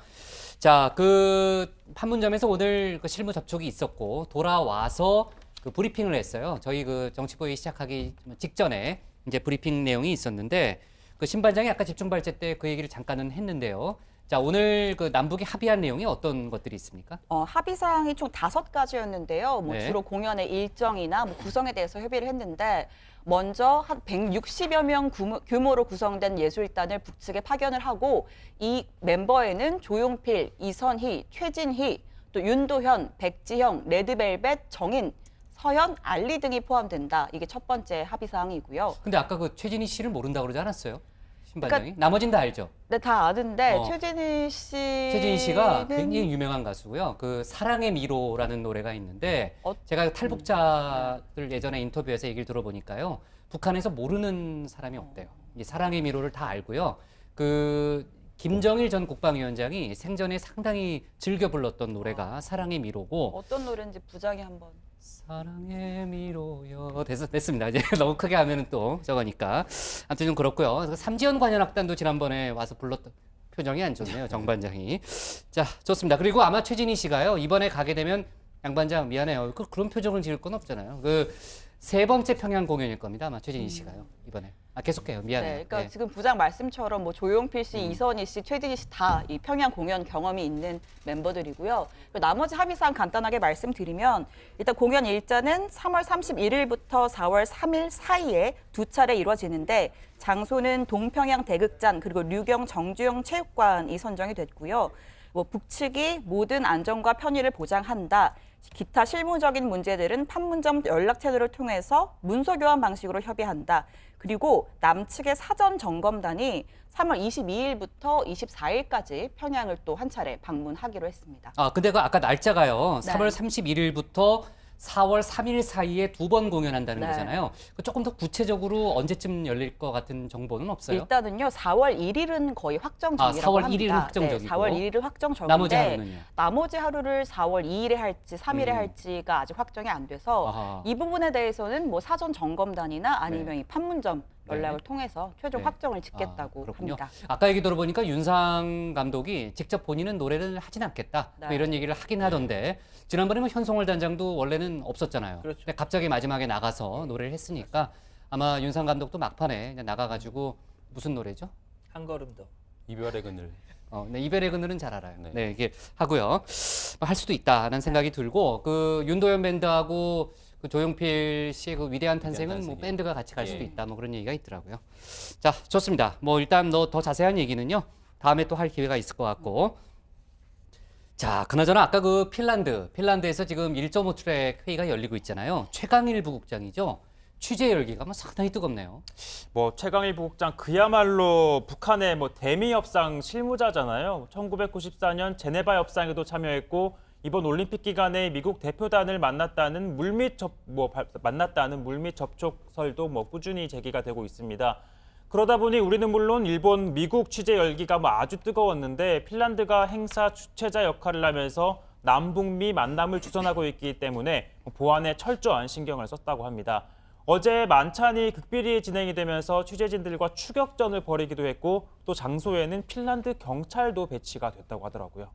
S1: 자, 그 판문점에서 오늘 그 실무 접촉이 있었고 돌아와서 그 브리핑을 했어요. 저희 그 정치보위 시작하기 직전에 이제 브리핑 내용이 있었는데 그 신반장이 아까 집중 발제 때 그 얘기를 잠깐은 했는데요. 자, 오늘 그 남북이 합의한 내용이 어떤 것들이 있습니까?
S3: 합의 사항이 총 5가지였는데요. 뭐
S1: 네.
S3: 주로 공연의 일정이나 뭐 구성에 대해서 협의를 했는데 먼저 한 160여 명 규모로 구성된 예술단을 북측에 파견을 하고 이 멤버에는 조용필, 이선희, 최진희, 또 윤도현, 백지영, 레드벨벳, 정인, 서현, 알리 등이 포함된다. 이게 첫 번째 합의 사항이고요.
S1: 근데 아까 그 최진희 씨를 모른다고 그러지 않았어요? 신반장이? 나머진 다 알죠?
S3: 네, 다 아는데
S1: 어.
S3: 최진희
S1: 씨가 굉장히 유명한 가수고요. 그 사랑의 미로라는 노래가 있는데 제가 탈북자들 예전에 인터뷰에서 얘기를 들어보니까요. 북한에서 모르는 사람이 없대요. 이 사랑의 미로를 다 알고요. 그 김정일 전 국방위원장이 생전에 상당히 즐겨 불렀던 노래가 사랑의 미로고
S3: 어떤 노래인지 부장이 한번.
S1: 사랑의 미로요. 됐습니다. 이제 너무 크게 하면은 또 저거니까. 아무튼 좀 그렇고요. 삼지연 관현악단도 지난번에 와서 불렀던 표정이 안 좋네요. 정반장이. 자, 좋습니다. 그리고 아마 최진희 씨가요. 이번에 가게 되면 양반장 미안해요. 그런 표정을 지을 건 없잖아요. 그 세 번째 평양 공연일 겁니다. 아마 최진희 씨가요. 이번에. 계속해요. 미안해요.
S3: 네, 그러니까
S1: 네.
S3: 지금 부장 말씀처럼 뭐 조용필 씨, 이선희 씨, 최진희 씨 다 이 평양 공연 경험이 있는 멤버들이고요. 그리고 나머지 합의사항 간단하게 말씀드리면 일단 공연 일자는 3월 31일부터 4월 3일 사이에 2차례 이루어지는데 장소는 동평양 대극장 그리고 류경 정주영 체육관이 선정이 됐고요. 뭐 북측이 모든 안전과 편의를 보장한다. 기타 실무적인 문제들은 판문점 연락 채널을 통해서 문서 교환 방식으로 협의한다. 그리고 남측의 사전 점검단이 3월 22일부터 24일까지 평양을 또 한 차례 방문하기로 했습니다.
S1: 근데 그 아까 날짜가요.
S3: 네.
S1: 3월 31일부터 4월 3일 사이에 2번 공연한다는
S3: 네.
S1: 거잖아요. 조금 더 구체적으로 언제쯤 열릴 것 같은 정보는 없어요?
S3: 일단은요. 4월 1일은 거의 확정적이라고
S1: 4월
S3: 합니다.
S1: 1일은 확정적이고.
S3: 네, 4월 1일은 확정적인데
S1: 나머지 하루는요?
S3: 나머지 하루를 4월 2일에 할지 3일에 할지가 아직 확정이 안 돼서
S1: 아하.
S3: 이 부분에 대해서는 뭐 사전 점검단이나 아니면
S1: 네.
S3: 이 판문점 연락을
S1: 네.
S3: 통해서 최종
S1: 네.
S3: 확정을 짓겠다고
S1: 그렇군요.
S3: 합니다.
S1: 아까 얘기 들어보니까 윤상 감독이 직접 본인은 노래를 하진 않겠다.
S3: 네.
S1: 뭐 이런 얘기를 하긴 하던데 지난번에 뭐 현송월 단장도 원래는 없었잖아요.
S4: 그렇죠.
S1: 근데 갑자기 마지막에 나가서 노래를 했으니까 아마 윤상 감독도 막판에 그냥 나가가지고 무슨 노래죠?
S4: 한 걸음 더.
S8: 이별의 그늘.
S1: 네, 이별의 그늘은 잘 알아요.
S8: 네.
S1: 네, 이게 하고요. 할 수도 있다라는 생각이 들고 그 윤도현 밴드하고 그 조용필 씨의 그 위대한 탄생은 뭐
S8: 탄생이요.
S1: 밴드가 같이 갈 수도
S8: 예.
S1: 있다 뭐 그런 얘기가 있더라고요. 자, 좋습니다. 뭐 일단 더 자세한 얘기는요. 다음에 또 할 기회가 있을 것 같고. 자, 그나저나 아까 그 핀란드에서 지금 1.5 트랙 회의가 열리고 있잖아요. 최강일 부국장이죠. 취재 열기가 뭐 상당히 뜨겁네요.
S2: 뭐 최강일 부국장 그야말로 북한의 뭐 대미 협상 실무자잖아요. 1994년 제네바 협상에도 참여했고 이번 올림픽 기간에 미국 대표단을 만났다는 물밑 접촉설도 뭐 꾸준히 제기가 되고 있습니다. 그러다 보니 우리는 물론 일본, 미국 취재 열기가 뭐 아주 뜨거웠는데 핀란드가 행사 주최자 역할을 하면서 남북미 만남을 주선하고 있기 때문에 보안에 철저한 신경을 썼다고 합니다. 어제 만찬이 극비리에 진행이 되면서 취재진들과 추격전을 벌이기도 했고 또 장소에는 핀란드 경찰도 배치가 됐다고 하더라고요.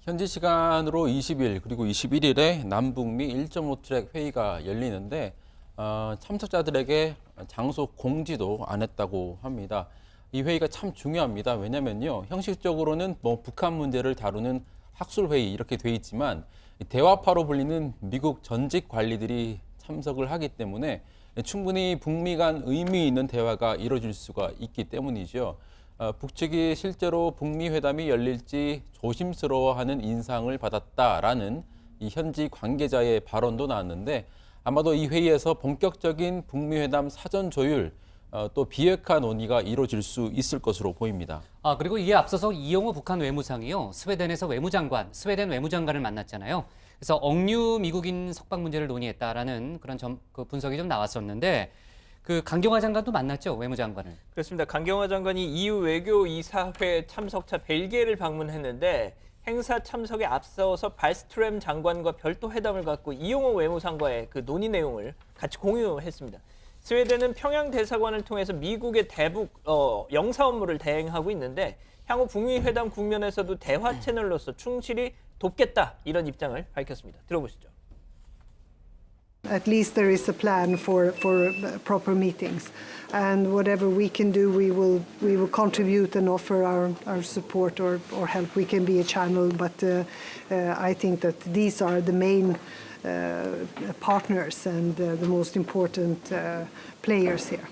S8: 현지 시간으로 20일 그리고 21일에 남북미 1.5 트랙 회의가 열리는데 참석자들에게 장소 공지도 안 했다고 합니다. 이 회의가 참 중요합니다. 왜냐면요. 형식적으로는 뭐 북한 문제를 다루는 학술 회의 이렇게 돼 있지만 대화파로 불리는 미국 전직 관리들이 참석을 하기 때문에 충분히 북미 간 의미 있는 대화가 이루어질 수가 있기 때문이죠. 북측이 실제로 북미 회담이 열릴지 조심스러워하는 인상을 받았다라는 이 현지 관계자의 발언도 나왔는데 아마도 이 회의에서 본격적인 북미 회담 사전 조율 또 비핵화 논의가 이루어질 수 있을 것으로 보입니다.
S1: 그리고 이에 앞서서 이영호 북한 외무상이요. 스웨덴에서 스웨덴 외무장관을 만났잖아요. 그래서 억류 미국인 석방 문제를 논의했다라는 그런 그 분석이 좀 나왔었는데 그 강경화 장관도 만났죠, 외무장관을.
S4: 그렇습니다. 강경화 장관이 EU 외교 이사회 참석차 벨기에를 방문했는데 행사 참석에 앞서서 발스트램 장관과 별도 회담을 갖고 이용호 외무상과의 그 논의 내용을 같이 공유했습니다. 스웨덴은 평양 대사관을 통해서 미국의 대북 영사 업무를 대행하고 있는데 향후 북미 회담 국면에서도 대화 채널로서 충실히 돕겠다 이런 입장을 밝혔습니다. 들어보시죠.
S12: At least there is a plan for proper meetings, and whatever we can do, we will contribute and offer our support or help. We can be a channel, but I think that these are the main partners and the most important players here.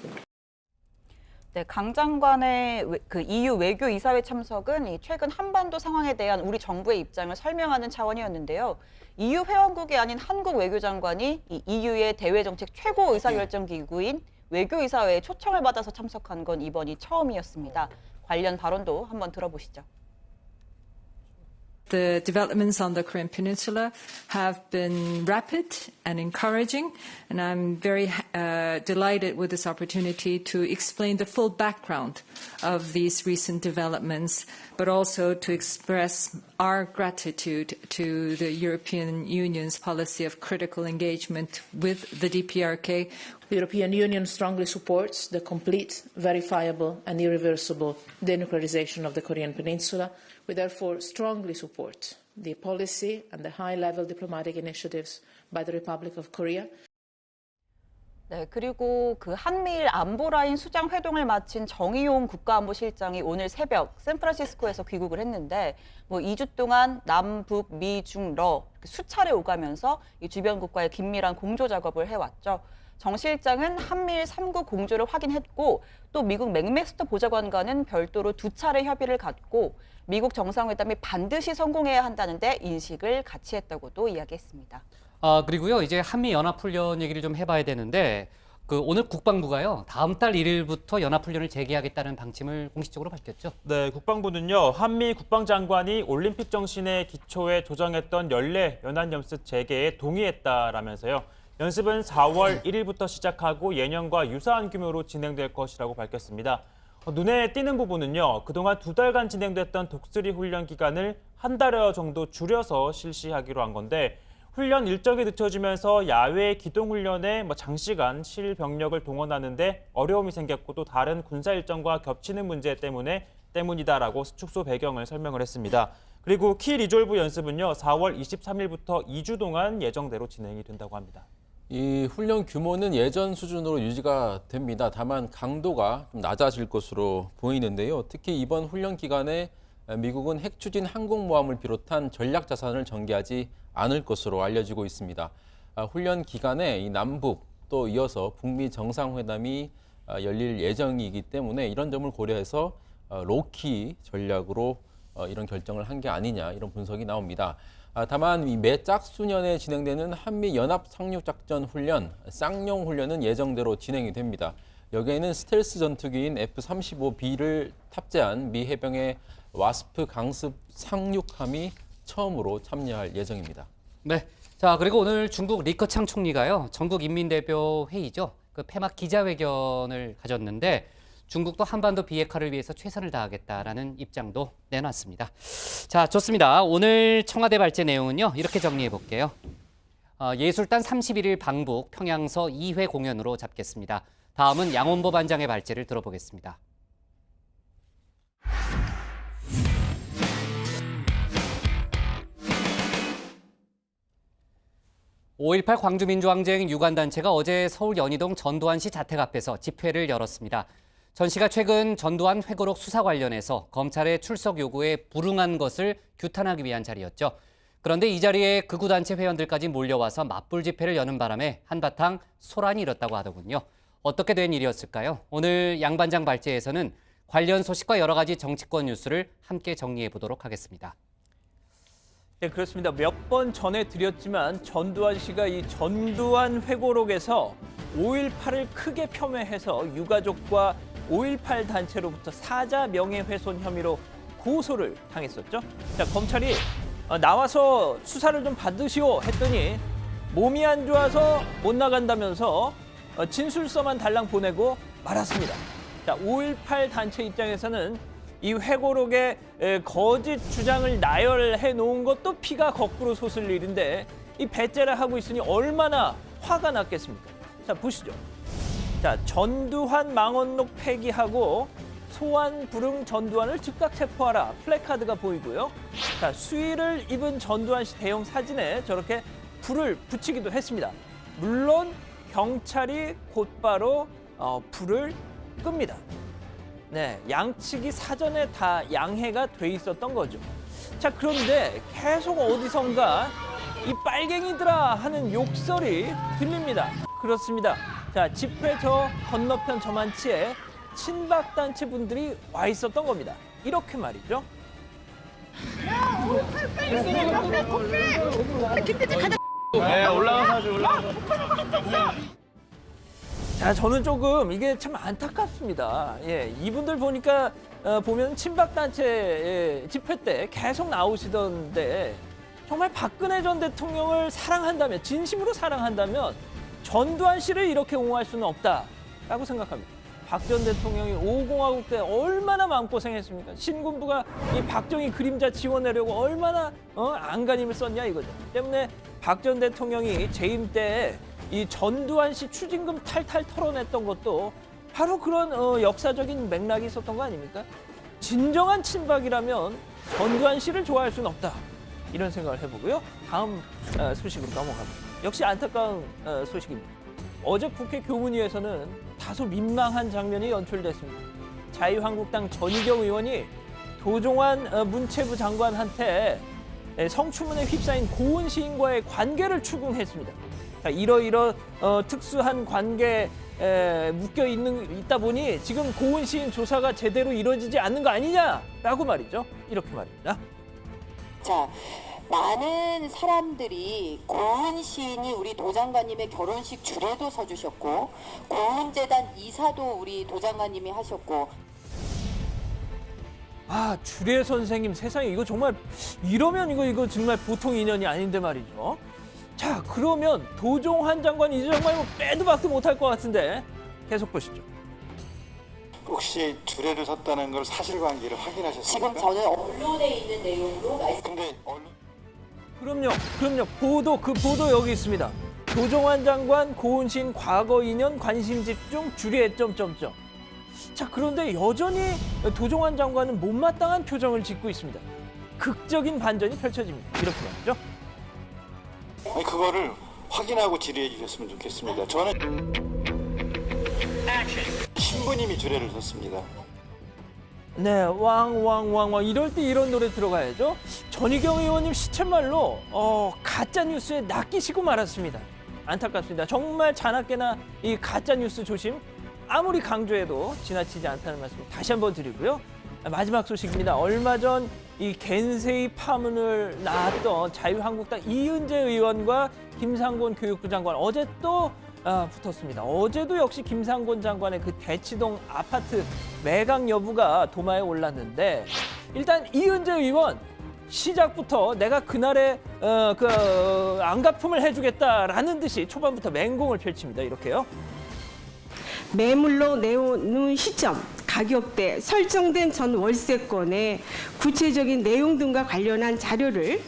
S3: 네, 강 장관의 그 EU 외교 이사회 참석은 이 최근 한반도 상황에 대한 우리 정부의 입장을 설명하는 차원이었는데요. EU 회원국이 아닌 한국 외교장관이 이 EU의 대외 정책 최고 의사결정 기구인 외교이사회에 초청을 받아서 참석한 건 이번이 처음이었습니다. 관련 발언도 한번 들어보시죠.
S14: The developments on the Korean Peninsula have been rapid and encouraging, and I'm very delighted with this opportunity to explain the full background of these recent developments, but also to express our gratitude to the European Union's policy of critical engagement with the DPRK.
S15: The European Union strongly supports the complete, verifiable and irreversible denuclearization of the Korean Peninsula. We therefore strongly support the policy and the high-level diplomatic initiatives by the Republic of Korea.
S3: 네, 그리고 그 한미일 안보라인 수장 회동을 마친 정의용 국가안보실장이 오늘 새벽 샌프란시스코에서 귀국을 했는데 2주 동안 남북, 미, 중, 러 수차례 오가면서 이 주변 국가의 긴밀한 공조 작업을 해왔죠. 정 실장은 한미일 3국 공조를 확인했고 또 미국 맥메스터 보좌관과는 별도로 2차례 협의를 갖고 미국 정상회담이 반드시 성공해야 한다는데 인식을 같이 했다고도 이야기했습니다.
S1: 그리고요, 이제 한미 연합훈련 얘기를 좀 해봐야 되는데 오늘 국방부가요, 다음 달 1일부터 연합훈련을 재개하겠다는 방침을 공식적으로 밝혔죠.
S2: 네, 국방부는요, 한미 국방장관이 올림픽 정신의 기초에 조정했던 연례 연합연습 재개에 동의했다라면서요. 연습은 4월 1일부터 시작하고 예년과 유사한 규모로 진행될 것이라고 밝혔습니다. 눈에 띄는 부분은요, 그동안 2달간 진행됐던 독수리 훈련 기간을 한 달여 정도 줄여서 실시하기로 한 건데 훈련 일정이 늦춰지면서 야외 기동훈련에 장시간 실병력을 동원하는데 어려움이 생겼고 또 다른 군사 일정과 겹치는 문제 때문이다라고 축소 배경을 설명을 했습니다. 그리고 키 리졸브 연습은요, 4월 23일부터 2주 동안 예정대로 진행이 된다고 합니다.
S8: 이 훈련 규모는 예전 수준으로 유지가 됩니다. 다만 강도가 좀 낮아질 것으로 보이는데요. 특히 이번 훈련 기간에 미국은 핵추진 항공모함을 비롯한 전략 자산을 전개하지 않을 것으로 알려지고 있습니다. 훈련 기간에 이 남북 또 이어서 북미 정상회담이 열릴 예정이기 때문에 이런 점을 고려해서 로키 전략으로 이런 결정을 한 게 아니냐 이런 분석이 나옵니다. 다만 매 짝수년에 진행되는 한미 연합 상륙작전 훈련, 쌍용 훈련은 예정대로 진행이 됩니다. 여기에는 스텔스 전투기인 F-35B를 탑재한 미 해병의 와스프 강습 상륙함이 처음으로 참여할 예정입니다.
S1: 네. 자, 그리고 오늘 중국 리커창 총리가요, 전국 인민대표 회의죠. 폐막 기자회견을 가졌는데 중국도 한반도 비핵화를 위해서 최선을 다하겠다라는 입장도 내놨습니다. 자, 좋습니다. 오늘 청와대 발제 내용은요, 이렇게 정리해 볼게요. 예술단 31일 방북 평양서 2회 공연으로 잡겠습니다. 다음은 양원보 반장의 발제를 들어보겠습니다. 5.18 광주민주항쟁 유관단체가 어제 서울 연희동 전두환 씨 자택 앞에서 집회를 열었습니다. 전 씨가 최근 전두환 회고록 수사 관련해서 검찰의 출석 요구에 불응한 것을 규탄하기 위한 자리였죠. 그런데 이 자리에 극우 단체 회원들까지 몰려와서 맞불 집회를 여는 바람에 한바탕 소란이 일었다고 하더군요. 어떻게 된 일이었을까요? 오늘 양 반장 발제에서는 관련 소식과 여러 가지 정치권 뉴스를 함께 정리해 보도록 하겠습니다.
S4: 네, 그렇습니다. 몇 번 전해드렸지만 전두환 씨가 이 전두환 회고록에서 5.18을 크게 폄훼해서 유가족과 5.18 단체로부터 사자 명예훼손 혐의로 고소를 당했었죠. 자, 검찰이 나와서 수사를 좀 받으시오 했더니 몸이 안 좋아서 못 나간다면서 진술서만 달랑 보내고 말았습니다. 자, 5.18 단체 입장에서는 이 회고록에 거짓 주장을 나열해 놓은 것도 피가 거꾸로 솟을 일인데 이 배째를 하고 있으니 얼마나 화가 났겠습니까? 자, 보시죠. 자, 전두환 망언록 폐기하고 소환 불응 전두환을 즉각 체포하라 플래카드가 보이고요. 자, 수의를 입은 전두환 씨 대형 사진에 저렇게 불을 붙이기도 했습니다. 물론 경찰이 곧바로 불을 끕니다. 네, 양측이 사전에 다 양해가 돼 있었던 거죠. 자, 그런데 계속 어디선가 이 빨갱이들아 하는 욕설이 들립니다. 그렇습니다. 자, 집회 저 건너편 저만치에 친박단체 분들이 와 있었던 겁니다. 이렇게 말이죠.
S6: 네, 올라가서 하죠, 올라가서.
S4: 자, 저는 조금 이게 참 안타깝습니다. 예, 이분들 보니까 보면 친박단체 집회 때 계속 나오시던데 정말 박근혜 전 대통령을 사랑한다면, 진심으로 사랑한다면 전두환 씨를 이렇게 옹호할 수는 없다라고 생각합니다. 박 전 대통령이 5공화국 때 얼마나 마음고생했습니까? 신군부가 이 박정희 그림자 지워내려고 얼마나 안간힘을 썼냐 이거죠. 때문에 박 전 대통령이 재임 때 이 전두환 씨 추징금 탈탈 털어냈던 것도 바로 그런 역사적인 맥락이 있었던 거 아닙니까? 진정한 친박이라면 전두환 씨를 좋아할 수는 없다. 이런 생각을 해보고요. 다음 소식으로 넘어갑니다. 역시 안타까운 소식입니다. 어제 국회 교문위에서는 다소 민망한 장면이 연출됐습니다. 자유한국당 전희경 의원이 도종환 문체부 장관한테 성추문에 휩싸인 고은 시인과의 관계를 추궁했습니다. 이러이러 특수한 관계에 묶여 있다 보니 지금 고은 시인 조사가 제대로 이루어지지 않는 거 아니냐라고 말이죠. 이렇게 말입니다.
S16: 자, 많은 사람들이 고은 시인이 우리 도 장관님의 결혼식 주례도 서주셨고 고은재단 이사도 우리 도 장관님이 하셨고.
S4: 아, 주례 선생님 세상에 이거 정말 이러면 이거 정말 보통 인연이 아닌데 말이죠. 자, 그러면 도종환 장관 이제 정말 빼도 박도 못할 것 같은데 계속 보시죠.
S17: 혹시 주례를 섰다는 걸 사실관계를 확인하셨습니까?
S16: 지금 저는 언론에 있는 내용으로
S17: 근데
S4: 그럼요. 그 보도 여기 있습니다. 도종환 장관 고은 시인 과거 인연 관심 집중 주례 점점점. 자, 그런데 여전히 도종환 장관은 못마땅한 표정을 짓고 있습니다. 극적인 반전이 펼쳐집니다. 이렇게 말이죠.
S17: 아니, 그거를 확인하고 질의해 주셨으면 좋겠습니다. 저는 신부님이 주례를 섰습니다.
S4: 네, 왕 이럴 때 이런 노래 들어가야죠. 전희경 의원님 시쳇말로 가짜 뉴스에 낚이시고 말았습니다. 안타깝습니다. 정말 자나깨나 이 가짜 뉴스 조심. 아무리 강조해도 지나치지 않다는 말씀 다시 한번 드리고요. 마지막 소식입니다. 얼마 전 이 겐세이 파문을 낳았던 자유한국당 이은재 의원과 김상곤 교육부 장관 어제 또 붙었습니다. 어제도 역시 김상곤 장관의 그 대치동 아파트 매각 여부가 도마에 올랐는데 일단 이은재 의원 시작부터 내가 그날에 안갚음을 해주겠다라는 듯이 초반부터 맹공을 펼칩니다. 이렇게요.
S18: 매물로 내놓은 시점, 가격대, 설정된 전 월세권의 구체적인 내용 등과 관련한 자료를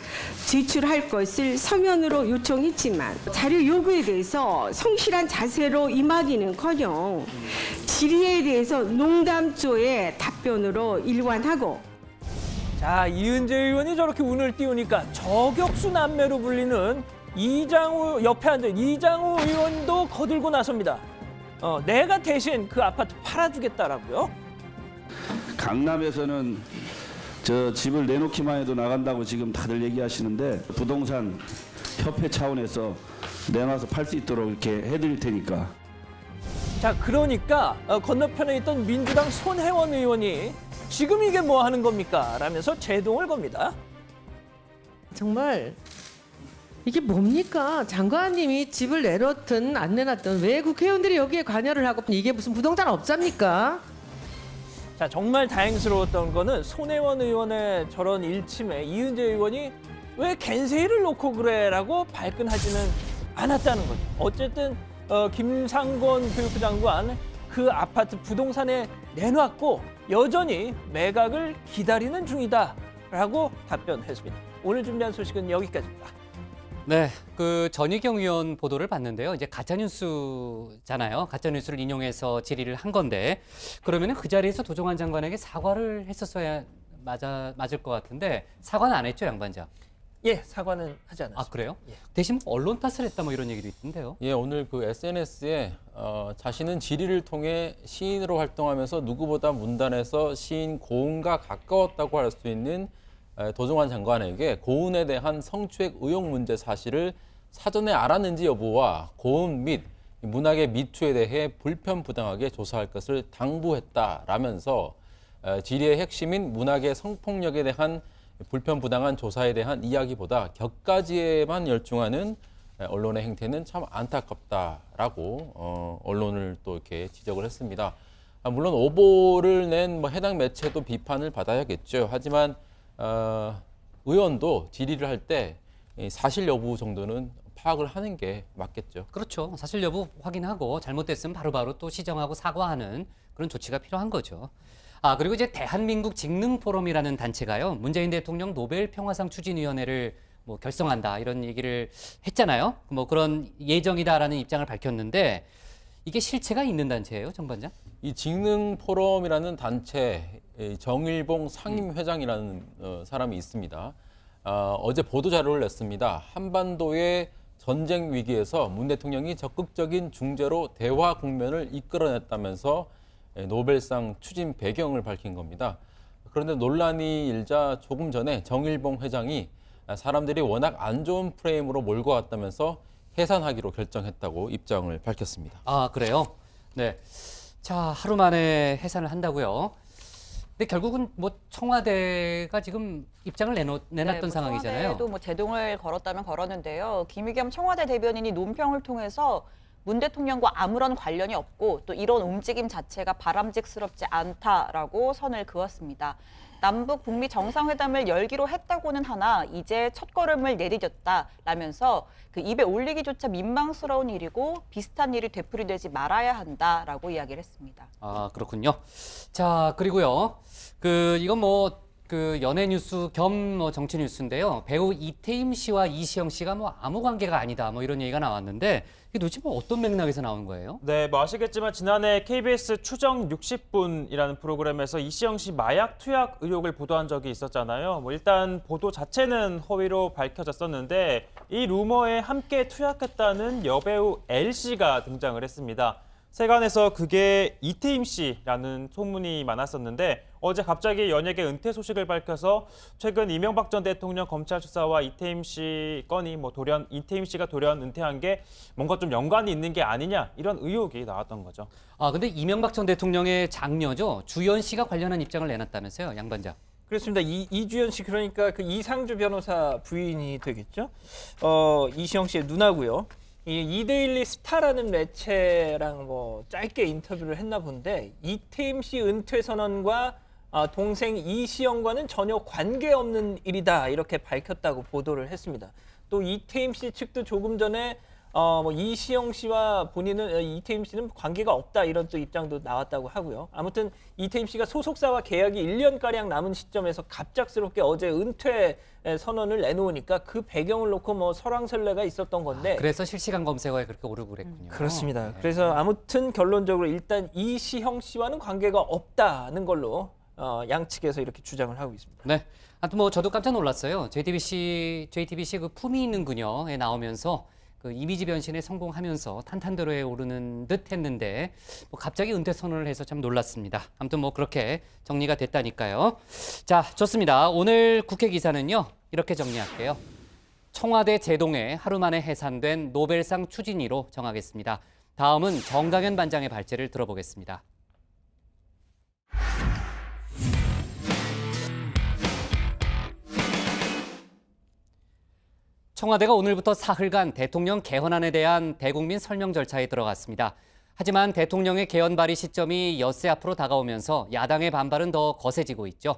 S18: 제출할 것을 서면으로 요청했지만 자료 요구에 대해서 성실한 자세로 임하기는커녕 질의에 대해서 농담조의 답변으로 일관하고.
S4: 자, 이은재 의원이 저렇게 운을 띄우니까 저격수 남매로 불리는 이장우 옆에 앉은 이장우 의원도 거들고 나섭니다. 내가 대신 그 아파트 팔아주겠다라고요.
S19: 강남에서는 저 집을 내놓기만 해도 나간다고 지금 다들 얘기하시는데 부동산 협회 차원에서 내놔서 팔 수 있도록 이렇게 해드릴 테니까.
S4: 자, 그러니까 건너편에 있던 민주당 손혜원 의원이 지금 이게 뭐 하는 겁니까? 라면서 제동을 겁니다.
S20: 정말 이게 뭡니까? 장관님이 집을 내놓든 안 내놨든 왜 국회의원들이 여기에 관여를 하고 이게 무슨 부동산 업자입니까?
S4: 자, 정말 다행스러웠던 거는 손혜원 의원의 저런 일침에 이은재 의원이 왜 겐세이를 놓고 그래라고 발끈하지는 않았다는 거죠. 어쨌든 김상곤 교육부 장관 그 아파트 부동산에 내놨고 여전히 매각을 기다리는 중이다라고 답변했습니다. 오늘 준비한 소식은 여기까지입니다.
S1: 네, 그 전희경 의원 보도를 봤는데요. 이제 가짜뉴스잖아요. 가짜뉴스를 인용해서 질의를 한 건데 그러면 그 자리에서 도종환 장관에게 사과를 했었어야 맞을 것 같은데 사과는 안 했죠, 양반장?
S4: 예, 사과는 하지 않았습니다.
S1: 아, 그래요?
S4: 예.
S1: 대신 언론 탓을 했다 뭐 이런 얘기도 있던데요.
S8: 예, 오늘 그 SNS에 자신은 질의를 통해 시인으로 활동하면서 누구보다 문단에서 시인 고은과 가까웠다고 할 수 있는 도종환 장관에게 고은에 대한 성추행 의혹 문제 사실을 사전에 알았는지 여부와 고은 및 문학의 미투에 대해 불편부당하게 조사할 것을 당부했다라면서 질의의 핵심인 문학의 성폭력에 대한 불편부당한 조사에 대한 이야기보다 격가지에만 열중하는 언론의 행태는 참 안타깝다라고 언론을 또 이렇게 지적을 했습니다. 물론 오보를 낸 뭐 해당 매체도 비판을 받아야겠죠. 하지만 의원도 질의를 할 때 사실 여부 정도는 파악을 하는 게 맞겠죠.
S1: 그렇죠. 사실 여부 확인하고 잘못됐으면 바로바로 또 시정하고 사과하는 그런 조치가 필요한 거죠. 아, 그리고 이제 대한민국 직능포럼이라는 단체가요. 문재인 대통령 노벨 평화상 추진위원회를 뭐 결성한다 이런 얘기를 했잖아요. 뭐 그런 예정이다라는 입장을 밝혔는데 이게 실체가 있는 단체예요, 정반장?
S8: 이 직능포럼이라는 단체 정일봉 상임회장이라는 사람이 있습니다. 어제 보도 자료를 냈습니다. 한반도의 전쟁 위기에서 문 대통령이 적극적인 중재로 대화 국면을 이끌어냈다면서 노벨상 추진 배경을 밝힌 겁니다. 그런데 논란이 일자 조금 전에 정일봉 회장이 사람들이 워낙 안 좋은 프레임으로 몰고 왔다면서 해산하기로 결정했다고 입장을 밝혔습니다.
S1: 아, 그래요? 네. 자, 하루 만에 해산을 한다고요. 근데 결국은 뭐 청와대가 지금 입장을 내놨던
S3: 뭐
S1: 상황이잖아요.
S3: 청와대도 뭐 제동을 걸었다면 걸었는데요. 김의겸 청와대 대변인이 논평을 통해서 문 대통령과 아무런 관련이 없고 또 이런 움직임 자체가 바람직스럽지 않다라고 선을 그었습니다. 남북 북미 정상회담을 열기로 했다고는 하나 이제 첫걸음을 내디뎠다라면서 그 입에 올리기조차 민망스러운 일이고 비슷한 일이 되풀이되지 말아야 한다라고 이야기를 했습니다.
S1: 아, 그렇군요. 자, 그리고요. 이건 뭐 연예 뉴스 겸 뭐 정치 뉴스인데요. 배우 이태임 씨와 이시영 씨가 뭐 아무 관계가 아니다 뭐 이런 얘기가 나왔는데 이게 도대체 뭐 어떤 맥락에서 나온 거예요?
S2: 네, 뭐 아시겠지만 지난해 KBS 추정 60분이라는 프로그램에서 이시영 씨 마약 투약 의혹을 보도한 적이 있었잖아요. 뭐 일단 보도 자체는 허위로 밝혀졌었는데 이 루머에 함께 투약했다는 여배우 L 씨가 등장을 했습니다. 세간에서 그게 이태임 씨라는 소문이 많았었는데 어제 갑자기 연예계 은퇴 소식을 밝혀서 최근 이명박 전 대통령 검찰 수사와 이태임 씨 건이 뭐 이태임 씨가 돌연 은퇴한 게 뭔가 좀 연관이 있는 게 아니냐 이런 의혹이 나왔던 거죠.
S1: 아, 근데 이명박 전 대통령의 장녀죠. 주연 씨가 관련한 입장을 내놨다면서요, 양반장.
S4: 그렇습니다. 이주연 씨 그러니까 그 이상주 변호사 부인이 되겠죠. 이시영 씨의 누나고요. 이 이데일리 스타라는 매체랑 뭐 짧게 인터뷰를 했나 본데 이태임 씨 은퇴 선언과 동생 이시영과는 전혀 관계없는 일이다 이렇게 밝혔다고 보도를 했습니다. 또 이태임 씨 측도 조금 전에 뭐 이시영 씨와 본인은 이태임 씨는 관계가 없다 이런 또 입장도 나왔다고 하고요. 아무튼 이태임 씨가 소속사와 계약이 1년가량 남은 시점에서 갑작스럽게 어제 은퇴 선언을 내놓으니까 그 배경을 놓고 뭐 설왕설래가 있었던 건데
S1: 그래서 실시간 검색어에 그렇게 오르고 그랬군요.
S4: 그렇습니다.
S1: 네.
S4: 그래서 아무튼 결론적으로 일단 이시영 씨와는 관계가 없다는 걸로 양측에서 이렇게 주장을 하고 있습니다.
S1: 네. 하여튼 뭐 저도 깜짝 놀랐어요. JTBC 그 품위 있는 그녀에 나오면서 그 이미지 변신에 성공하면서 탄탄대로에 오르는 듯 했는데 뭐 갑자기 은퇴 선언을 해서 참 놀랐습니다. 아무튼 뭐 그렇게 정리가 됐다니까요. 자, 좋습니다. 오늘 국회 기사는요. 이렇게 정리할게요. 청와대 제동에 하루 만에 해산된 노벨상 추진위로 정하겠습니다. 다음은 정강현 반장의 발제를 들어보겠습니다. 청와대가 오늘부터 사흘간 대통령 개헌안에 대한 대국민 설명 절차에 들어갔습니다. 하지만 대통령의 개헌 발의 시점이 엿새 앞으로 다가오면서 야당의 반발은 더 거세지고 있죠.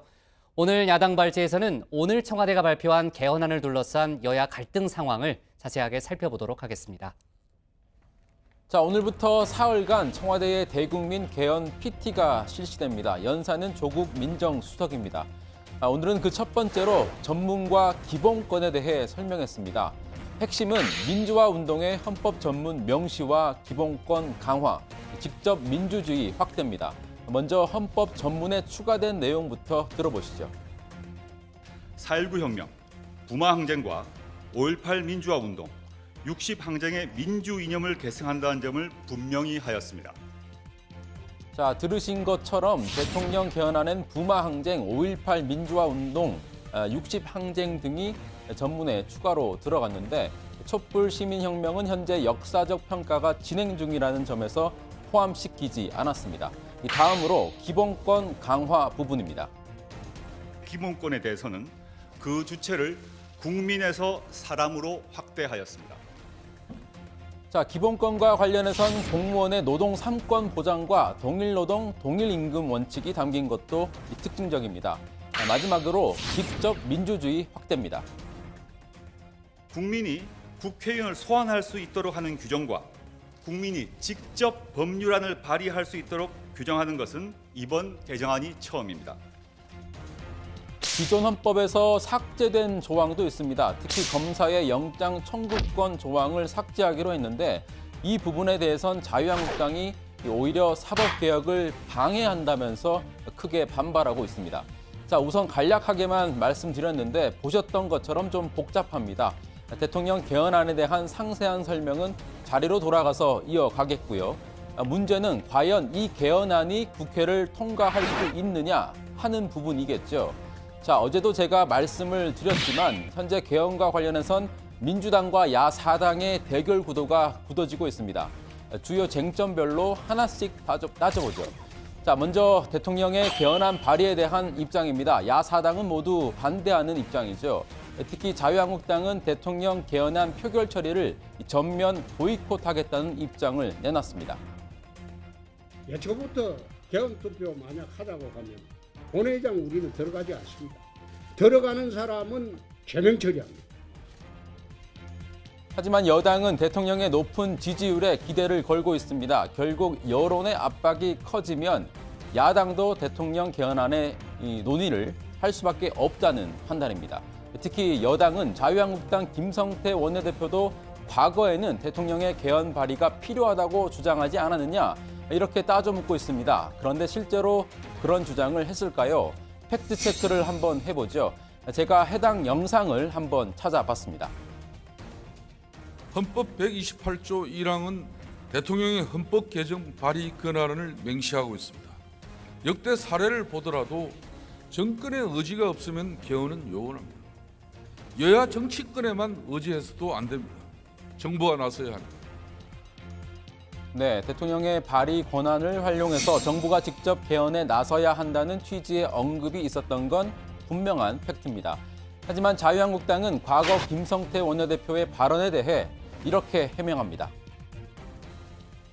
S1: 오늘 야당 발제에서는 오늘 청와대가 발표한 개헌안을 둘러싼 여야 갈등 상황을 자세하게 살펴보도록 하겠습니다.
S8: 자, 오늘부터 사흘간 청와대의 대국민 개헌 PT가 실시됩니다. 연사는 조국 민정수석입니다. 오늘은 그 첫 번째로 전문과 기본권에 대해 설명했습니다. 핵심은 민주화 운동의 헌법 전문 명시와 기본권 강화, 직접 민주주의 확대입니다. 먼저 헌법 전문에 추가된 내용부터 들어보시죠.
S21: 4.19 혁명, 부마 항쟁과 5.18 민주화 운동, 60 항쟁의 민주 이념을 계승한다는 점을 분명히 하였습니다.
S8: 자, 들으신 것처럼 대통령 개헌안엔 부마 항쟁, 5.18 민주화 운동, 60 항쟁 등이 전문에 추가로 들어갔는데 촛불 시민혁명은 현재 역사적 평가가 진행 중이라는 점에서 포함시키지 않았습니다. 다음으로 기본권 강화 부분입니다.
S21: 기본권에 대해서는 그 주체를 국민에서 사람으로 확대하였습니다.
S8: 자, 기본권과 관련해선 공무원의 노동 3권 보장과 동일노동, 동일임금 원칙이 담긴 것도 특징적입니다. 마지막으로 직접 민주주의 확대입니다.
S21: 국민이 국회의원을 소환할 수 있도록 하는 규정과 국민이 직접 법률안을 발의할 수 있도록 규정하는 것은 이번 개정안이 처음입니다.
S8: 기존 헌법에서 삭제된 조항도 있습니다. 특히 검사의 영장 청구권 조항을 삭제하기로 했는데 이 부분에 대해선 자유한국당이 오히려 사법개혁을 방해한다면서 크게 반발하고 있습니다. 자, 우선 간략하게만 말씀드렸는데 보셨던 것처럼 좀 복잡합니다. 대통령 개헌안에 대한 상세한 설명은 자리로 돌아가서 이어가겠고요. 문제는 과연 이 개헌안이 국회를 통과할 수 있느냐 하는 부분이겠죠. 자, 어제도 제가 말씀을 드렸지만 현재 개헌과 관련해선 민주당과 야4당의 대결 구도가 굳어지고 있습니다. 주요 쟁점별로 하나씩 따져보죠. 자, 먼저 대통령의 개헌안 발의에 대한 입장입니다. 야4당은 모두 반대하는 입장이죠. 특히 자유한국당은 대통령 개헌안 표결 처리를 전면 보이콧하겠다는 입장을 내놨습니다.
S22: 예초부터 개헌 투표 만약 하자고 하면 본회의장 우리는 들어가지 않습니다. 들어가는 사람은 제명 처리합니다.
S8: 하지만 여당은 대통령의 높은 지지율에 기대를 걸고 있습니다. 결국 여론의 압박이 커지면 야당도 대통령 개헌안의 논의를 할 수밖에 없다는 판단입니다. 특히 여당은 자유한국당 김성태 원내대표도 과거에는 대통령의 개헌 발의가 필요하다고 주장하지 않았느냐 이렇게 따져 묻고 있습니다. 그런데 실제로 그런 주장을 했을까요? 팩트체크를 한번 해보죠. 제가 해당 영상을 한번 찾아봤습니다.
S23: 헌법 128조 1항은 대통령의 헌법 개정 발의 권한을 맹시하고 있습니다. 역대 사례를 보더라도 정권의 의지가 없으면 개헌은 요원합니다. 여야 정치권에만 의지해서도 안 됩니다. 정부가 나서야 합니다.
S8: 네, 대통령의 발의 권한을 활용해서 정부가 직접 개헌에 나서야 한다는 취지의 언급이 있었던 건 분명한 팩트입니다. 하지만 자유한국당은 과거 김성태 원내대표의 발언에 대해 이렇게 해명합니다.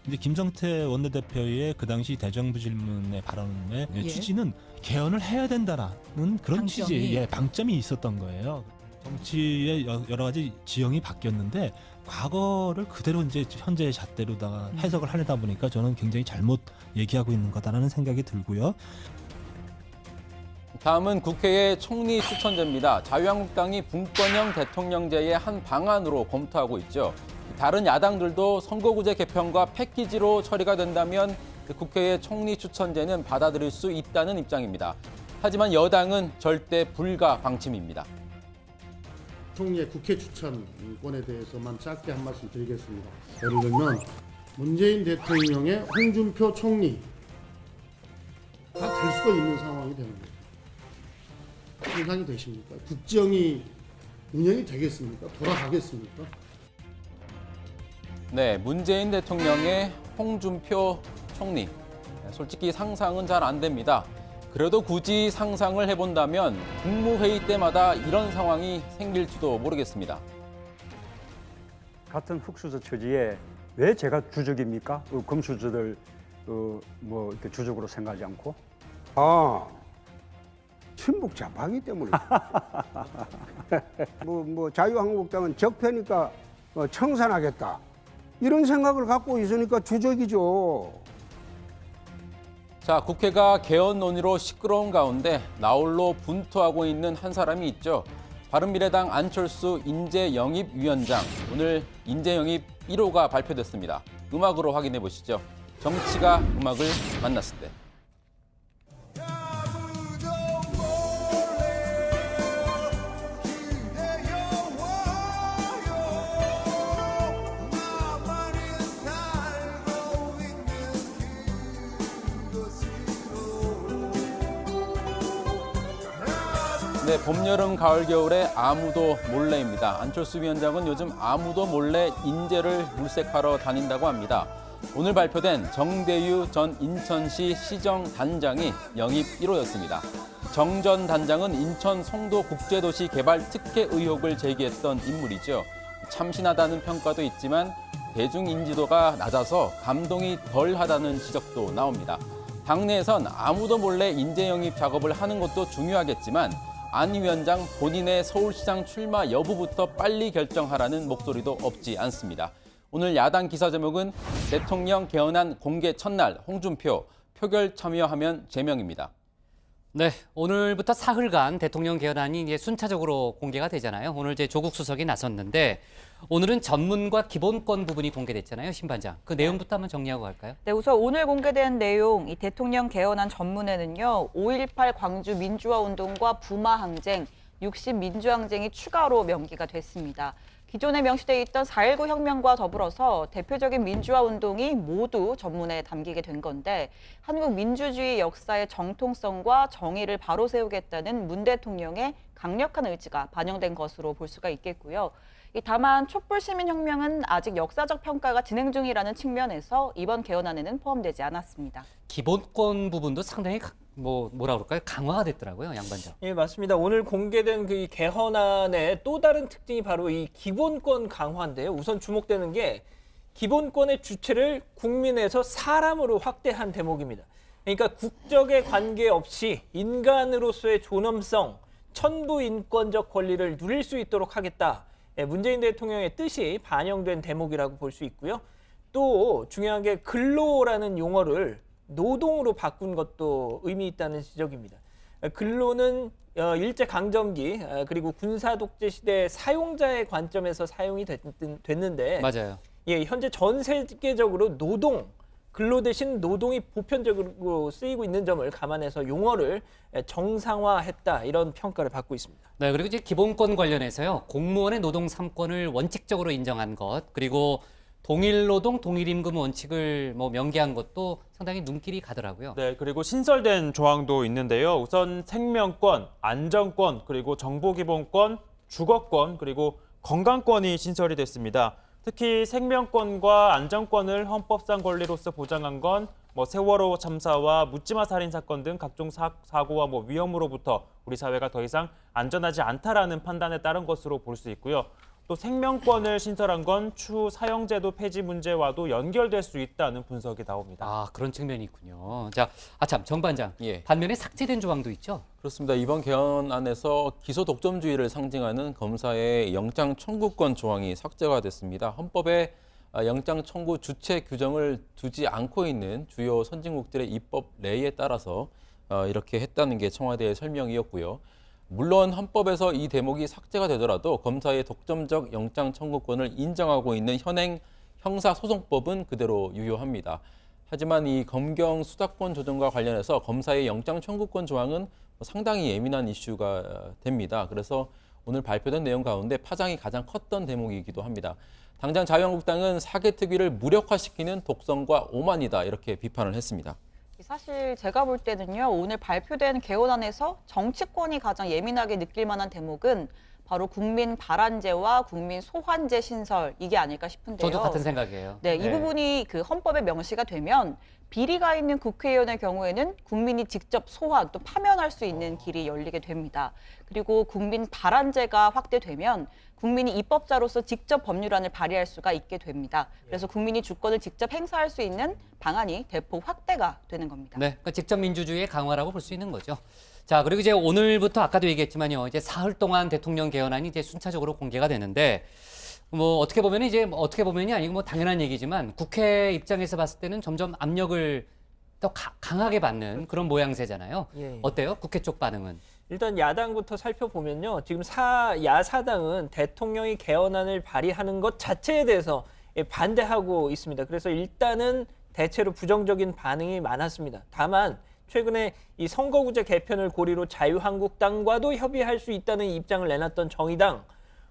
S24: 이제 김성태 원내대표의 그 당시 대정부 질문의 발언의 취지는 개헌을 해야 된다라는 그런 취지의 방점이 있었던 거예요. 정치의 여러 가지 지형이 바뀌었는데 과거를 그대로 이제 현재의 잣대로다가 해석을 하려다 보니까 저는 굉장히 잘못 얘기하고 있는 거다라는 생각이 들고요.
S8: 다음은 국회의 총리 추천제입니다. 자유한국당이 분권형 대통령제의 한 방안으로 검토하고 있죠. 다른 야당들도 선거구제 개편과 패키지로 처리가 된다면 국회의 총리 추천제는 받아들일 수 있다는 입장입니다. 하지만 여당은 절대 불가 방침입니다.
S22: 총리의 국회 추천권에 대해서만 짧게 한 말씀 드리겠습니다. 예를 들면 문재인 대통령의 홍준표 총리가 될 수도 있는 상황이 되는 거죠. 상상이 되십니까? 국정이 운영이 되겠습니까? 돌아가겠습니까?
S8: 네, 문재인 대통령의 홍준표 총리. 솔직히 상상은 잘 안 됩니다. 그래도 굳이 상상을 해본다면 국무회의 때마다 이런 상황이 생길지도 모르겠습니다.
S25: 같은 흑수저 처지에 왜 제가 주적입니까? 금수저들 뭐 이렇게 주적으로 생각하지 않고?
S26: 친북 좌파이기 때문에. 뭐 자유한국당은 적폐니까 청산하겠다. 이런 생각을 갖고 있으니까 주적이죠.
S8: 자, 국회가 개헌 논의로 시끄러운 가운데 나홀로 분투하고 있는 한 사람이 있죠. 바른미래당 안철수 인재영입위원장. 오늘 인재영입 1호가 발표됐습니다. 음악으로 확인해 보시죠. 정치가 음악을 만났을 때. 네, 봄, 여름, 가을, 겨울에 아무도 몰래입니다. 안철수 위원장은 요즘 아무도 몰래 인재를 물색하러 다닌다고 합니다. 오늘 발표된 정대유 전 인천시 시정단장이 영입 1호였습니다. 정 전 단장은 인천 송도 국제도시 개발 특혜 의혹을 제기했던 인물이죠. 참신하다는 평가도 있지만 대중 인지도가 낮아서 감동이 덜하다는 지적도 나옵니다. 당내에선 아무도 몰래 인재 영입 작업을 하는 것도 중요하겠지만 안 위원장 본인의 서울시장 출마 여부부터 빨리 결정하라는 목소리도 없지 않습니다. 오늘 야당 기사 제목은 대통령 개헌안 공개 첫날 홍준표 표결 참여하면 제명입니다.
S1: 네, 오늘부터 사흘간 대통령 개헌안이 이제 순차적으로 공개가 되잖아요. 오늘 이제 조국 수석이 나섰는데 오늘은 전문과 기본권 부분이 공개됐잖아요, 신반장. 그 내용부터 한번 정리하고 갈까요?
S3: 네, 우선 오늘 공개된 내용, 이 대통령 개헌안 전문에는요, 5.18 광주 민주화 운동과 부마 항쟁, 60 민주항쟁이 추가로 명기가 됐습니다. 기존에 명시돼 있던 4.19 혁명과 더불어서 대표적인 민주화 운동이 모두 전문에 담기게 된 건데 한국 민주주의 역사의 정통성과 정의를 바로 세우겠다는 문 대통령의 강력한 의지가 반영된 것으로 볼 수가 있겠고요. 다만 촛불시민혁명은 아직 역사적 평가가 진행 중이라는 측면에서 이번 개헌안에는 포함되지 않았습니다.
S1: 기본권 부분도 상당히 뭐라 그럴까요? 강화가 됐더라고요, 양반장.
S4: 예, 맞습니다. 오늘 공개된 그 개헌안의 또 다른 특징이 바로 이 기본권 강화인데요. 우선 주목되는 게 기본권의 주체를 국민에서 사람으로 확대한 대목입니다. 그러니까 국적에 관계없이 인간으로서의 존엄성, 천부 인권적 권리를 누릴 수 있도록 하겠다. 문재인 대통령의 뜻이 반영된 대목이라고 볼 수 있고요. 또 중요한 게 근로라는 용어를 노동으로 바꾼 것도 의미 있다는 지적입니다. 근로는 일제강점기 그리고 군사독재 시대 사용자의 관점에서 사용이 됐는데
S1: 맞아요.
S4: 예, 현재 전 세계적으로 근로 대신 노동이 보편적으로 쓰이고 있는 점을 감안해서 용어를 정상화했다 이런 평가를 받고 있습니다.
S1: 네, 그리고 이제 기본권 관련해서요. 공무원의 노동 3권을 원칙적으로 인정한 것, 그리고 동일 노동, 동일 임금 원칙을 명기한 것도 상당히 눈길이 가더라고요.
S2: 네, 그리고 신설된 조항도 있는데요. 우선 생명권, 안전권, 그리고 정보기본권, 주거권, 그리고 건강권이 신설이 됐습니다. 특히 생명권과 안전권을 헌법상 권리로서 보장한 건 세월호 참사와 묻지마 살인 사건 등 각종 사고와 위험으로부터 우리 사회가 더 이상 안전하지 않다라는 판단에 따른 것으로 볼 수 있고요. 또 생명권을 신설한 건 추후 사형제도 폐지 문제와도 연결될 수 있다는 분석이 나옵니다.
S1: 아, 그런 측면이 있군요. 자, 참 정반장.
S8: 예.
S1: 반면에 삭제된 조항도 있죠?
S8: 그렇습니다. 이번 개헌안에서 기소 독점주의를 상징하는 검사의 영장 청구권 조항이 삭제가 됐습니다. 헌법에 영장 청구 주체 규정을 두지 않고 있는 주요 선진국들의 입법 레이에 따라서 이렇게 했다는 게 청와대의 설명이었고요. 물론 헌법에서 이 대목이 삭제가 되더라도 검사의 독점적 영장 청구권을 인정하고 있는 현행 형사소송법은 그대로 유효합니다. 하지만 이 검경 수사권 조정과 관련해서 검사의 영장 청구권 조항은 상당히 예민한 이슈가 됩니다. 그래서 오늘 발표된 내용 가운데 파장이 가장 컸던 대목이기도 합니다. 당장 자유한국당은 사개특위를 무력화시키는 독선과 오만이다 이렇게 비판을 했습니다.
S3: 사실 제가 볼 때는요, 오늘 발표된 개헌안에서 정치권이 가장 예민하게 느낄 만한 대목은 바로 국민 발안제와 국민 소환제 신설, 이게 아닐까 싶은데요.
S1: 저도 같은 생각이에요.
S3: 네, 이 부분이 그 헌법에 명시가 되면 비리가 있는 국회의원의 경우에는 국민이 직접 소환 또 파면할 수 있는 길이 열리게 됩니다. 그리고 국민 발안제가 확대되면 국민이 입법자로서 직접 법률안을 발의할 수가 있게 됩니다. 그래서 국민이 주권을 직접 행사할 수 있는 방안이 대폭 확대가 되는 겁니다.
S1: 네, 그러니까 직접 민주주의의 강화라고 볼 수 있는 거죠. 자, 그리고 이제 오늘부터 아까도 얘기했지만요, 이제 사흘 동안 대통령 개헌안이 이제 순차적으로 공개가 되는데 뭐 어떻게 보면 이제 어떻게 보면이 아니고 뭐 당연한 얘기지만 국회 입장에서 봤을 때는 점점 압력을 더 강하게 받는 그런 모양새잖아요.
S4: 예.
S1: 어때요? 국회 쪽 반응은?
S4: 일단 야당부터 살펴보면요. 지금 야사당은 대통령이 개헌안을 발의하는 것 자체에 대해서 반대하고 있습니다. 그래서 일단은 대체로 부정적인 반응이 많았습니다. 다만 최근에 이 선거구제 개편을 고리로 자유한국당과도 협의할 수 있다는 입장을 내놨던 정의당,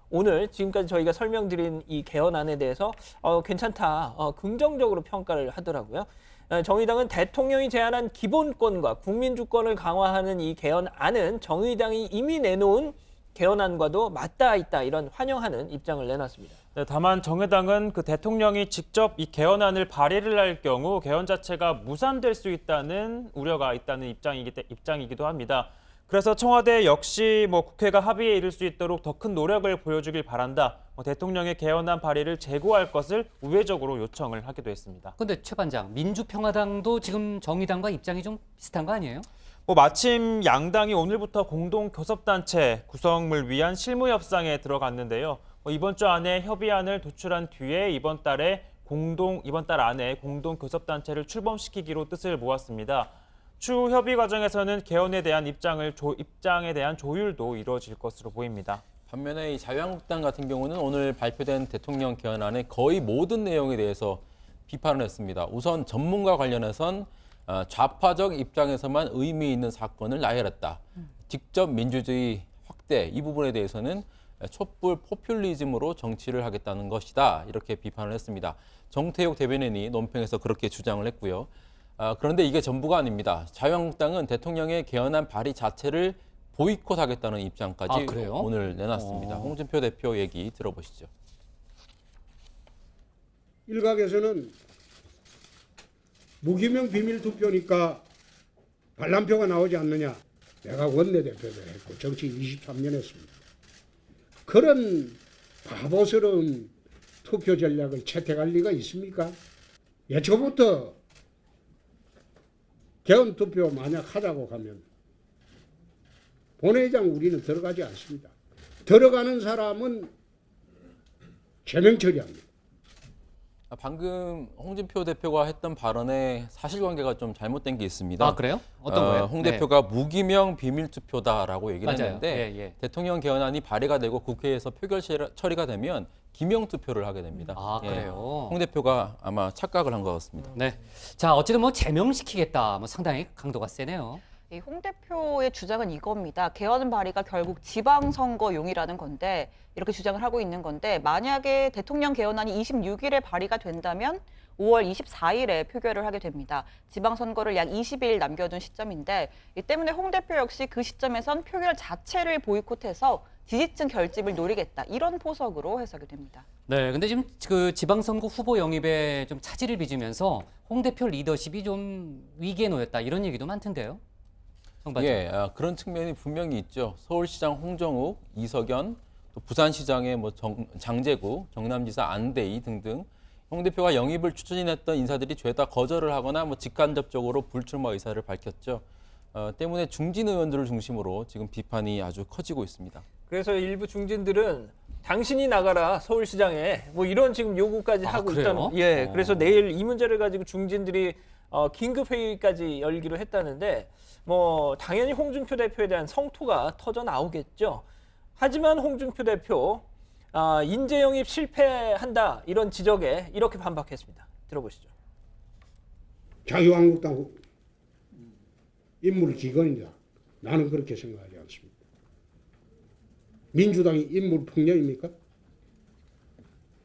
S4: 오늘 지금까지 저희가 설명드린 이 개헌안에 대해서 괜찮다, 긍정적으로 평가를 하더라고요. 정의당은 대통령이 제안한 기본권과 국민주권을 강화하는 이 개헌안은 정의당이 이미 내놓은 개헌안과도 맞닿아 있다, 이런 환영하는 입장을 내놨습니다.
S2: 네, 다만 정의당은 그 대통령이 직접 이 개헌안을 발의를 할 경우 개헌 자체가 무산될 수 있다는 우려가 있다는 입장이기도 합니다. 그래서 청와대 역시 뭐 국회가 합의에 이를 수 있도록 더 큰 노력을 보여주길 바란다. 대통령의 개헌안 발의를 재고할 것을 우회적으로 요청을 하기도 했습니다.
S1: 근데 최 반장, 민주평화당도 지금 정의당과 입장이 좀 비슷한 거 아니에요?
S2: 마침 양당이 오늘부터 공동 교섭단체 구성을 위한 실무 협상에 들어갔는데요. 이번 주 안에 협의안을 도출한 뒤에 이번 달 안에 공동 교섭단체를 출범시키기로 뜻을 모았습니다. 추후 협의 과정에서는 개헌에 대한 입장에 대한 조율도 이루어질 것으로 보입니다.
S8: 반면에 이 자유한국당 같은 경우는 오늘 발표된 대통령 개헌안의 거의 모든 내용에 대해서 비판을 했습니다. 우선 전문가 관련해선 좌파적 입장에서만 의미 있는 사건을 나열했다. 직접 민주주의 확대 이 부분에 대해서는 촛불 포퓰리즘으로 정치를 하겠다는 것이다. 이렇게 비판을 했습니다. 정태욱 대변인이 논평에서 그렇게 주장을 했고요. 그런데 이게 전부가 아닙니다. 자유한국당은 대통령의 개헌안 발의 자체를 보이콧하겠다는 입장까지 오늘 내놨습니다. 홍준표 대표 얘기 들어보시죠.
S26: 일각에서는 무기명 비밀투표니까 반란표가 나오지 않느냐. 내가 원내대표를 했고 정치 23년 했습니다. 그런 바보스러운 투표 전략을 채택할 리가 있습니까? 예초부터 개헌 투표 만약 하자고 하면 본회의장 우리는 들어가지 않습니다. 들어가는 사람은 제명 처리합니다.
S8: 방금 홍준표 대표가 했던 발언에 사실관계가 좀 잘못된 게 있습니다.
S1: 아, 그래요? 어떤 거예요?
S8: 홍 대표가 무기명 비밀투표다라고 얘기를
S1: 맞아요.
S8: 했는데 대통령 개헌안이 발의가 되고 국회에서 표결 처리가 되면 기명 투표를 하게 됩니다.
S1: 아, 그래요?
S8: 홍 대표가 아마 착각을 한 것 같습니다.
S1: 네. 자, 어쨌든 뭐 제명시키겠다. 상당히 강도가 세네요.
S3: 이 홍 대표의 주장은 이겁니다. 개헌 발의가 결국 지방선거용이라는 건데, 이렇게 주장을 하고 있는 건데, 만약에 대통령 개헌안이 26일에 발의가 된다면 5월 24일에 표결을 하게 됩니다. 지방선거를 약 20일 남겨둔 시점인데, 이 때문에 홍 대표 역시 그 시점에선 표결 자체를 보이콧해서 지지층 결집을 노리겠다, 이런 포석으로 해석이 됩니다.
S1: 네, 근데 지금 그 지방선거 후보 영입에 좀 차질을 빚으면서 홍 대표 리더십이 좀 위기에 놓였다, 이런 얘기도 많던데요.
S8: 예, 그런 측면이 분명히 있죠. 서울시장 홍정욱, 이석연, 또 부산시장의 장제구, 경남지사 안대희 등등 홍 대표가 영입을 추진했던 인사들이 죄다 거절을 하거나 직간접적으로 불출마 의사를 밝혔죠. 때문에 중진 의원들을 중심으로 지금 비판이 아주 커지고 있습니다.
S4: 그래서 일부 중진들은 당신이 나가라 서울시장에 이런 지금 요구까지 하고 있다는. 예, 그래서 내일 이 문제를 가지고 중진들이 긴급 회의까지 열기로 했다는데 당연히 홍준표 대표에 대한 성토가 터져 나오겠죠. 하지만 홍준표 대표 인재 영입 실패한다, 이런 지적에 이렇게 반박했습니다. 들어보시죠.
S26: 자유한국당 인물 기관이다. 나는 그렇게 생각하지 않습니다. 민주당이 인물 폭력입니까?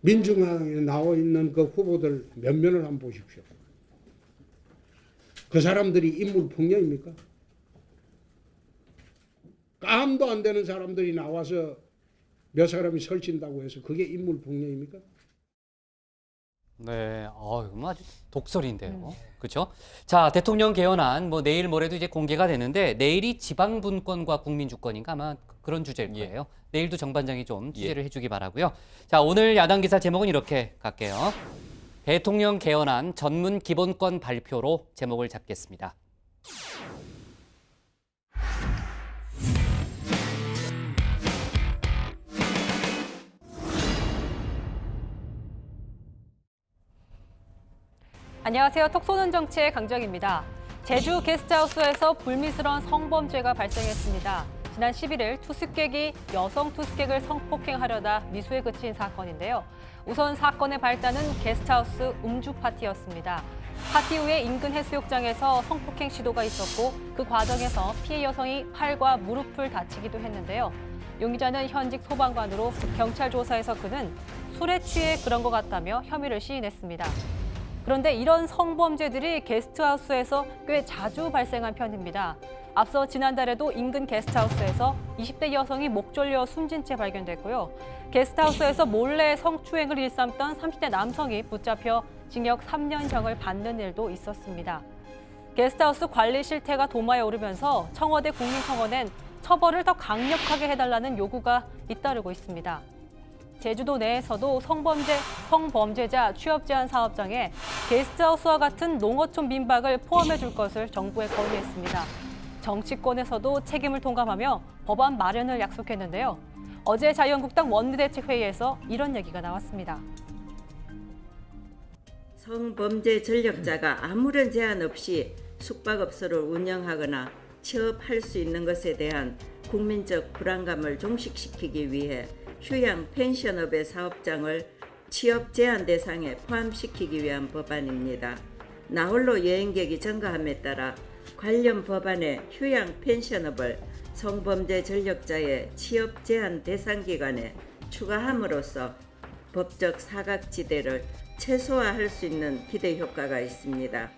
S26: 민주당에 나와 있는 그 후보들 몇 면을 한번 보십시오. 그 사람들이 인물 폭력입니까? 깜도 안 되는 사람들이 나와서 몇 사람이 설친다고 해서 그게 인물 폭력입니까?
S1: 네, 아주 독설인데요. 그렇죠? 자, 대통령 개헌안 내일 모레도 이제 공개가 되는데 내일이 지방분권과 국민주권인가 아마 그런 주제일 거예요. 내일도 정반장이 좀 취재를 해주기 바라고요. 자, 오늘 야당 기사 제목은 이렇게 갈게요. 대통령 개헌안 전문 기본권 발표로 제목을 잡겠습니다.
S5: 안녕하세요. 톡 쏘는 정치의 강정입니다. 제주 게스트하우스에서 불미스러운 성범죄가 발생했습니다. 지난 11일 투숙객이 여성 투숙객을 성폭행하려다 미수에 그친 사건인데요. 우선 사건의 발단은 게스트하우스 음주 파티였습니다. 파티 후에 인근 해수욕장에서 성폭행 시도가 있었고 그 과정에서 피해 여성이 팔과 무릎을 다치기도 했는데요. 용의자는 현직 소방관으로 경찰 조사에서 그는 술에 취해 그런 것 같다며 혐의를 시인했습니다. 그런데 이런 성범죄들이 게스트하우스에서 꽤 자주 발생한 편입니다. 앞서 지난달에도 인근 게스트하우스에서 20대 여성이 목 졸려 숨진 채 발견됐고요. 게스트하우스에서 몰래 성추행을 일삼던 30대 남성이 붙잡혀 징역 3년형을 받는 일도 있었습니다. 게스트하우스 관리 실태가 도마에 오르면서 청와대 국민청원엔 처벌을 더 강력하게 해달라는 요구가 잇따르고 있습니다. 제주도 내에서도 성범죄자 취업 제한 사업장에 게스트하우스와 같은 농어촌 민박을 포함해 줄 것을 정부에 건의했습니다. 정치권에서도 책임을 통감하며 법안 마련을 약속했는데요. 어제 자유한국당 원내대책회의에서 이런 얘기가 나왔습니다.
S7: 성범죄 전력자가 아무런 제한 없이 숙박업소를 운영하거나 취업할 수 있는 것에 대한 국민적 불안감을 종식시키기 위해 휴양 펜션업의 사업장을 취업 제한 대상에 포함시키기 위한 법안입니다. 나홀로 여행객이 증가함에 따라 관련 법안의 휴양 펜션업을 성범죄 전력자의 취업 제한 대상 기간에 추가함으로써 법적 사각지대를 최소화할 수 있는 기대 효과가 있습니다.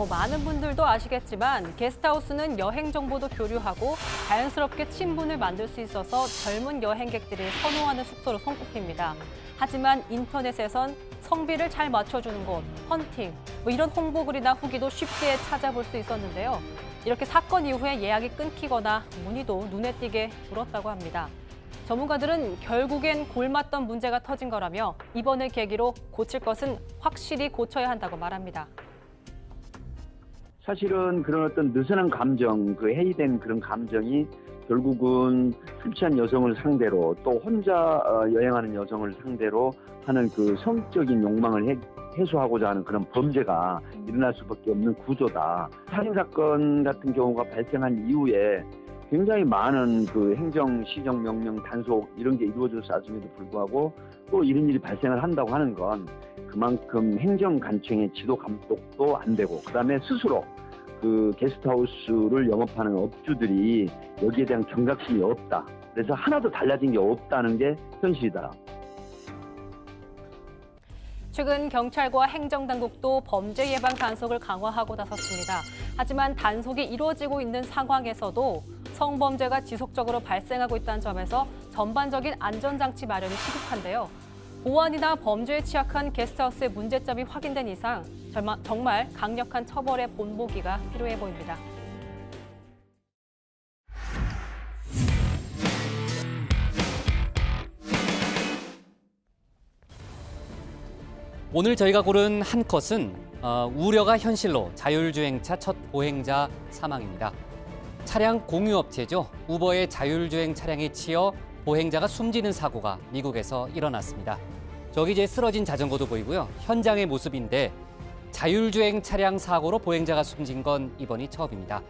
S5: 많은 분들도 아시겠지만 게스트하우스는 여행 정보도 교류하고 자연스럽게 친분을 만들 수 있어서 젊은 여행객들이 선호하는 숙소로 손꼽힙니다. 하지만 인터넷에선 성비를 잘 맞춰주는 곳, 헌팅, 이런 홍보글이나 후기도 쉽게 찾아볼 수 있었는데요. 이렇게 사건 이후에 예약이 끊기거나 문의도 눈에 띄게 줄었다고 합니다. 전문가들은 결국엔 골맞던 문제가 터진 거라며 이번을 계기로 고칠 것은 확실히 고쳐야 한다고 말합니다.
S9: 사실은 그런 어떤 느슨한 감정, 그 해이된 그런 감정이 결국은 술 취한 여성을 상대로 또 혼자 여행하는 여성을 상대로 하는 그 성적인 욕망을 해소하고자 하는 그런 범죄가 일어날 수밖에 없는 구조다. 살인사건 같은 경우가 발생한 이후에 굉장히 많은 그 행정, 시정, 명령, 단속 이런 게 이루어졌음에도 불구하고 또 이런 일이 발생을 한다고 하는 건 그만큼 행정 간청의 지도 감독도 안 되고 그다음에 스스로 그 게스트하우스를 영업하는 업주들이 여기에 대한 경각심이 없다. 그래서 하나도 달라진 게 없다는 게 현실이다.
S5: 최근 경찰과 행정당국도 범죄 예방 단속을 강화하고 나섰습니다. 하지만 단속이 이루어지고 있는 상황에서도 성범죄가 지속적으로 발생하고 있다는 점에서 전반적인 안전장치 마련이 시급한데요. 보안이나 범죄에 취약한 게스트하우스의 문제점이 확인된 이상 정말 강력한 처벌의 본보기가 필요해 보입니다.
S1: 오늘 저희가 고른 한 컷은 우려가 현실로 자율주행차 첫 보행자 사망입니다. 차량 공유업체죠. 우버의 자율주행 차량에 치여 보행자가 숨지는 사고가 미국에서 일어났습니다. 저기 이제 쓰러진 자전거도 보이고요. 현장의 모습인데 자율주행 차량 사고로 보행자가 숨진 건 이번이 처음입니다.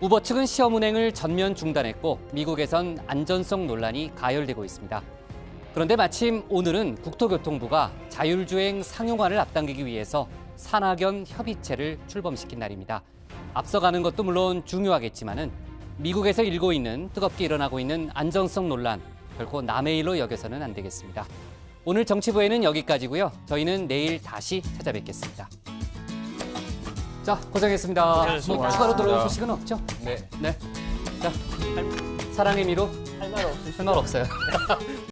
S1: 우버 측은 시험 운행을 전면 중단했고 미국에선 안전성 논란이 가열되고 있습니다. 그런데 마침 오늘은 국토교통부가 자율주행 상용화를 앞당기기 위해서 산학연 협의체를 출범시킨 날입니다. 앞서가는 것도 물론 중요하겠지만은 미국에서 뜨겁게 일어나고 있는 안전성 논란 결코 남의 일로 여겨서는 안 되겠습니다. 오늘 정치부에는 여기까지고요. 저희는 내일 다시 찾아뵙겠습니다. 자, 고생했습니다.
S4: 고생하셨습니다.
S1: 추가로 들어올 소식은 없죠?
S8: 네.
S1: 자, 사랑의 미로
S4: 할 말 없으시죠?
S1: 할 말 없어요.